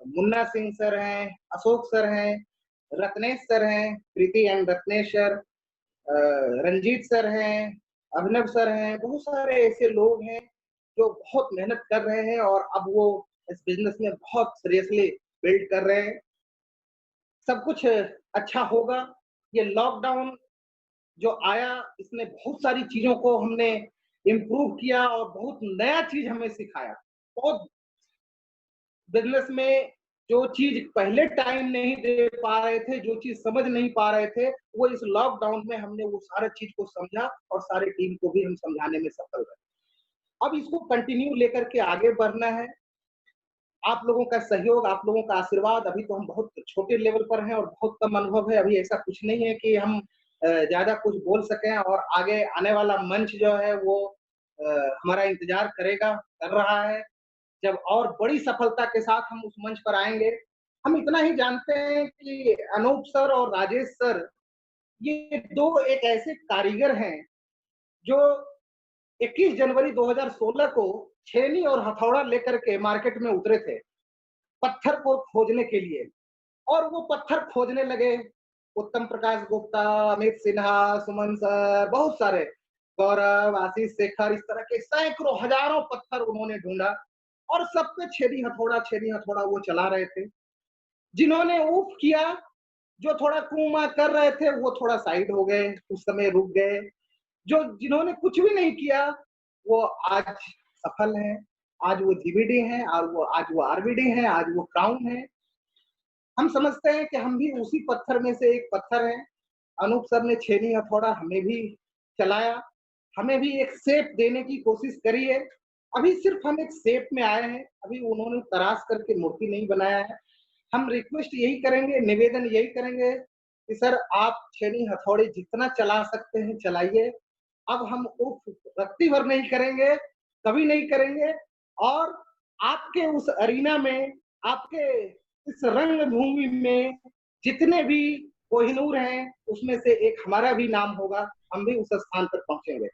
मुन्ना सिंह सर हैं, अशोक सर हैं, रत्नेश सर हैं, Preeti and Ratnesh sir, Ranjit sir हैं, अभिनव सर हैं, बहुत सारे ऐसे लोग हैं जो बहुत मेहनत कर रहे हैं और अब वो इस बिज़नेस में बहुत सीरियसली बिल्ड कर रहे हैं। सब कुछ अच्छा होगा। ये लॉकडाउन जो आया, इसने बहुत सारी चीज़ों को हमने इम्प्रूव किया और बहुत नया चीज़ हमें सिखाया। बहुत बिज़नेस में जो चीज़ पहले टाइम नहीं दे पा रहे थे, जो चीज़ समझ नहीं पा रहे थे, वो इस लॉकडाउन में हमने वो सारा चीज़ को समझा और सारी टीम को भी हम समझाने में सफल रहे। अब इसको कंटिन्यू लेकर के आगे बढ़ना है। आप लोगों का सहयोग, आप लोगों का आशीर्वाद, अभी तो हम बहुत छोटे लेवल पर हैं और बहुत कम अनुभव है। अभी ऐसा कुछ नहीं है कि हम ज्यादा कुछ बोल सकें और आगे आने वाला मंच जो है वो हमारा इंतजार करेगा, कर रहा है। जब और बड़ी सफलता के साथ हम उस मंच पर आएंगे। हम इतना ही जानते हैं कि अनूप सर और राजेश सर ये दो एक ऐसे कारीगर हैं जो 21 जनवरी 2016 को छेनी और हथौड़ा लेकर के मार्केट में उतरे थे पत्थर को खोजने के लिए, और वो पत्थर खोजने लगे। उत्तम प्रकाश गुप्ता, अमित सिन्हा, सुमन सर, बहुत सारे, गौरव, आशीष शेखर, इस तरह के सैकड़ों हजारों पत्थर उन्होंने ढूंढा और सब पे छेनी हथौड़ा वो चला रहे थे। जिन्होंने ऊफ किया, जो थोड़ा कुमा कर रहे थे वो थोड़ा साइड हो गए, उस समय रुक गए। जो जिन्होंने कुछ भी नहीं किया वो आज सफल हैं, आज वो जीबीडी हैं, आज वो आरबीडी हैं, आज वो क्राउन है। हम समझते हैं कि हम भी उसी पत्थर में से एक पत्थर हैं। अनूप सर ने छेनी हथौड़ा हमें भी चलाया, हमें भी एक शेप देने की कोशिश करी है। अभी सिर्फ हम एक शेप में आए हैं, अभी उन्होंने तराश करके मूर्ति नहीं बनाया है। हम रिक्वेस्ट यही करेंगे, निवेदन यही करेंगे कि सर आप छेनी हथौड़े जितना चला सकते हैं चलाइए। अब हम उफ रत्ती भर नहीं करेंगे, कभी नहीं करेंगे। और आपके उस अरीना में, आपके इस रंगभूमि में जितने भी कोहिनूर हैं, उसमें से एक हमारा भी नाम होगा, हम भी उस स्थान पर पहुंचेंगे।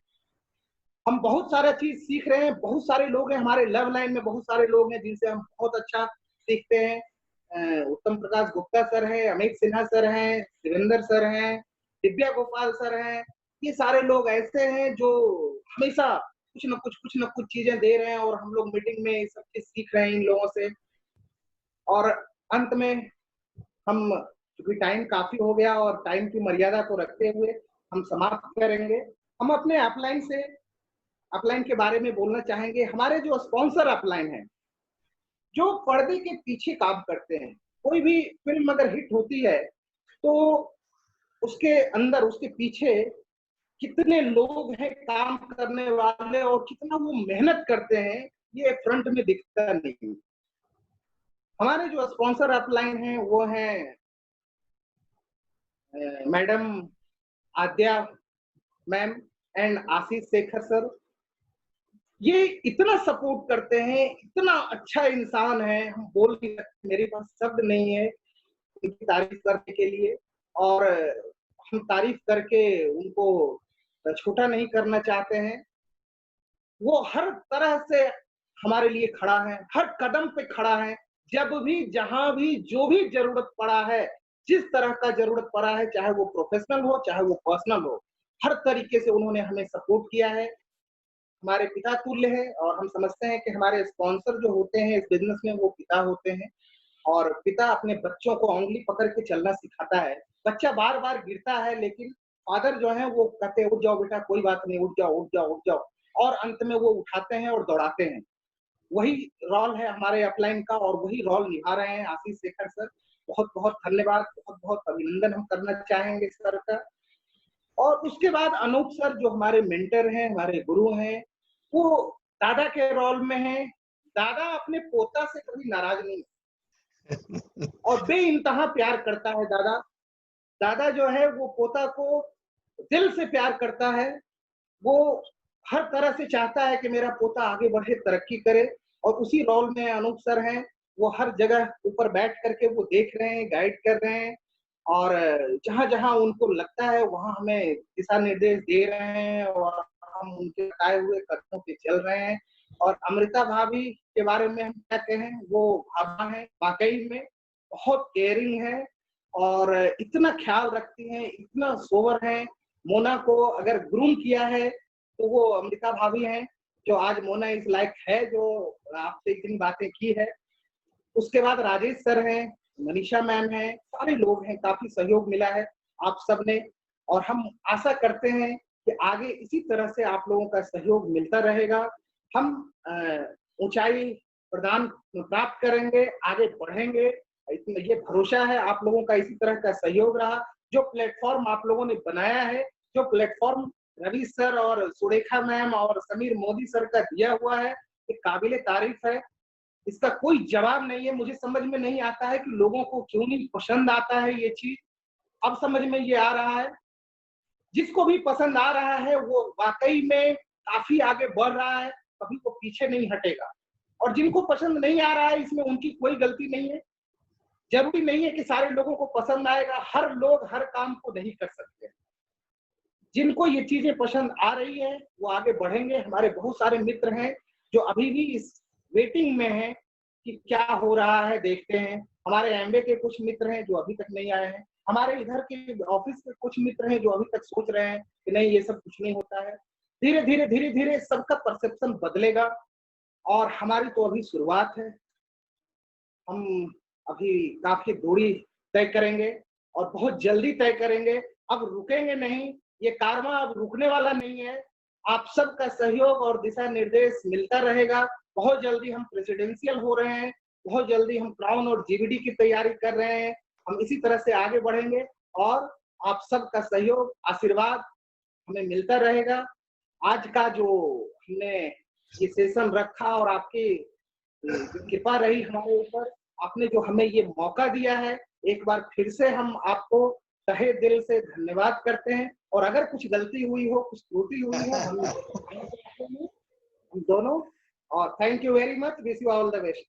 हम बहुत सारा चीज सीख रहे हैं, बहुत सारे लोग हैं हमारे लव लाइन में, बहुत सारे लोग हैं जिनसे हम बहुत अच्छा सीखते हैं। उत्तम प्रकाश गुप्ता सर हैं, अमित सिन्हा सर हैं, शिवेंद्र सर हैं, दिव्या गोपाल सर हैं। ये सारे लोग ऐसे हैं जो हमेशा कुछ न कुछ चीजें दे रहे हैं और हम लोग मीटिंग में ये सब चीज सीख रहे हैं इन लोगों से। और अंत में हम, क्योंकि टाइम काफी हो गया और टाइम की मर्यादा को रखते हुए हम समाप्त करेंगे। हम अपने अपलाइन के बारे में बोलना चाहेंगे। हमारे जो स्पॉन्सर अपलाइन है, जो पर्दे के पीछे काम करते हैं, कोई भी फिल्म अगर हिट होती है तो उसके अंदर, उसके पीछे कितने लोग हैं काम करने वाले और कितना वो मेहनत करते हैं, ये फ्रंट में दिखता नहीं। हमारे जो स्पॉन्सर अपलाइन हैं वो हैं madam Adya ma'am and Ashish Shekhar sir. ये इतना सपोर्ट करते हैं, इतना अच्छा इंसान है, हम बोल नहीं सकते, मेरे पास शब्द नहीं है उनकी तारीफ करने के लिए। और हम तारीफ करके उनको छोटा नहीं करना चाहते हैं। वो हर तरह से हमारे लिए खड़ा है, हर कदम पे खड़ा है। जब भी, जहां भी, जो भी जरूरत पड़ा है, जिस तरह का जरूरत पड़ा है, चाहे वो प्रोफेशनल हो चाहे वो पर्सनल हो, हर तरीके से उन्होंने हमें सपोर्ट किया है। हमारे पिता तुल्य है और हम समझते हैं कि हमारे स्पॉन्सर जो होते हैं इस बिजनेस में वो पिता होते हैं। और पिता अपने बच्चों को उंगली पकड़ के चलना सिखाता है। बच्चा बार बार गिरता है लेकिन फादर जो है वो कहते हैं उठ जाओ बेटा, कोई बात नहीं, उठ जाओ उठ जाओ उठ जाओ, और अंत में वो उठाते हैं और दौड़ाते हैं। वही रोल है हमारे अपलाइन का और वही रोल निभा रहे हैं आशीष शेखर सर। बहुत बहुत धन्यवाद, बहुत बहुत अभिनंदन हम करना चाहेंगे सर का। और उसके बाद अनूप सर जो हमारे मेंटर हैं, हमारे गुरु हैं, वो दादा के रोल में हैं। दादा अपने पोता से कभी नाराज नहीं और बेइंतहा प्यार करता है दादा। दादा जो है वो पोता को दिल से प्यार करता है। वो हर तरह से चाहता है कि मेरा पोता आगे बढ़े, तरक्की करे, और उसी रोल में अनूप सर हैं। वो हर जगह ऊपर बैठ करके वो देख रहे हैं, गाइड कर रहे हैं, और जहां जहां उनको लगता है वहां हमें दिशा निर्देश दे रहे हैं और हम उनके बताए हुए कदमों पे चल रहे हैं। और अमृता भाभी के बारे में हम क्या कहें, वो भाभा है, वाकई में बहुत केयरिंग है और इतना ख्याल रखती हैं, इतना सोवर है। मोना को अगर ग्रूम किया है तो वो अमृता भाभी हैं, जो आज मोना इस लायक है जो आपसे इतनी बातें की है। उसके बाद राजेश सर हैं, मनीषा मैम हैं, सारे लोग हैं, काफी सहयोग मिला है आप सबने। और हम आशा करते हैं कि आगे इसी तरह से आप लोगों का सहयोग मिलता रहेगा। हम ऊंचाई प्रदान प्राप्त करेंगे, आगे बढ़ेंगे, ये भरोसा है। आप लोगों का इसी तरह का सहयोग रहा। जो प्लेटफॉर्म आप लोगों ने बनाया है, जो प्लेटफॉर्म रवि सर और सुरेखा मैम और समीर मोदी सर का दिया हुआ है, ये काबिले तारीफ है। इसका कोई जवाब नहीं है। मुझे समझ में नहीं आता है कि लोगों को क्यों नहीं पसंद आता है ये चीज। अब समझ में ये आ रहा है जिसको भी पसंद आ रहा है वो वाकई में काफी आगे बढ़ रहा है, कभी वो पीछे नहीं हटेगा। और जिनको पसंद नहीं आ रहा है इसमें उनकी कोई गलती नहीं है। जरूरी नहीं है कि सारे लोगों को पसंद आएगा, हर लोग हर काम को नहीं कर सकते। जिनको ये चीजें पसंद आ रही है वो आगे बढ़ेंगे। हमारे बहुत सारे मित्र हैं जो अभी भी इस वेटिंग में हैं कि क्या हो रहा है, देखते हैं। हमारे एमबे के कुछ मित्र हैं जो अभी तक नहीं आए हैं। हमारे इधर के ऑफिस के कुछ मित्र हैं जो अभी तक सोच रहे हैं कि नहीं ये सब कुछ नहीं होता है। धीरे धीरे धीरे धीरे सबका परसेप्शन बदलेगा और हमारी तो अभी शुरुआत है। हम अभी काफी दूरी तय करेंगे और बहुत जल्दी तय करेंगे। अब रुकेंगे नहीं, ये कारवां अब रुकने वाला नहीं है। आप सबका सहयोग और दिशा निर्देश मिलता रहेगा। बहुत जल्दी हम प्रेसिडेंशियल हो रहे हैं, बहुत जल्दी हम क्राउन और जीबीडी की तैयारी कर रहे हैं। हम इसी तरह से आगे बढ़ेंगे और आप सबका सहयोग, आशीर्वाद हमें मिलता रहेगा। आज का जो हमने ये सेशन रखा और आपकी कृपा रही हमारे ऊपर, आपने जो हमें ये मौका दिया है, एक बार फिर से हम आपको तहे दिल से धन्यवाद करते हैं। और अगर कुछ गलती हुई हो, कुछ त्रुटि हुई हो, हम दोनों, और thank you very much. Wish you all the best.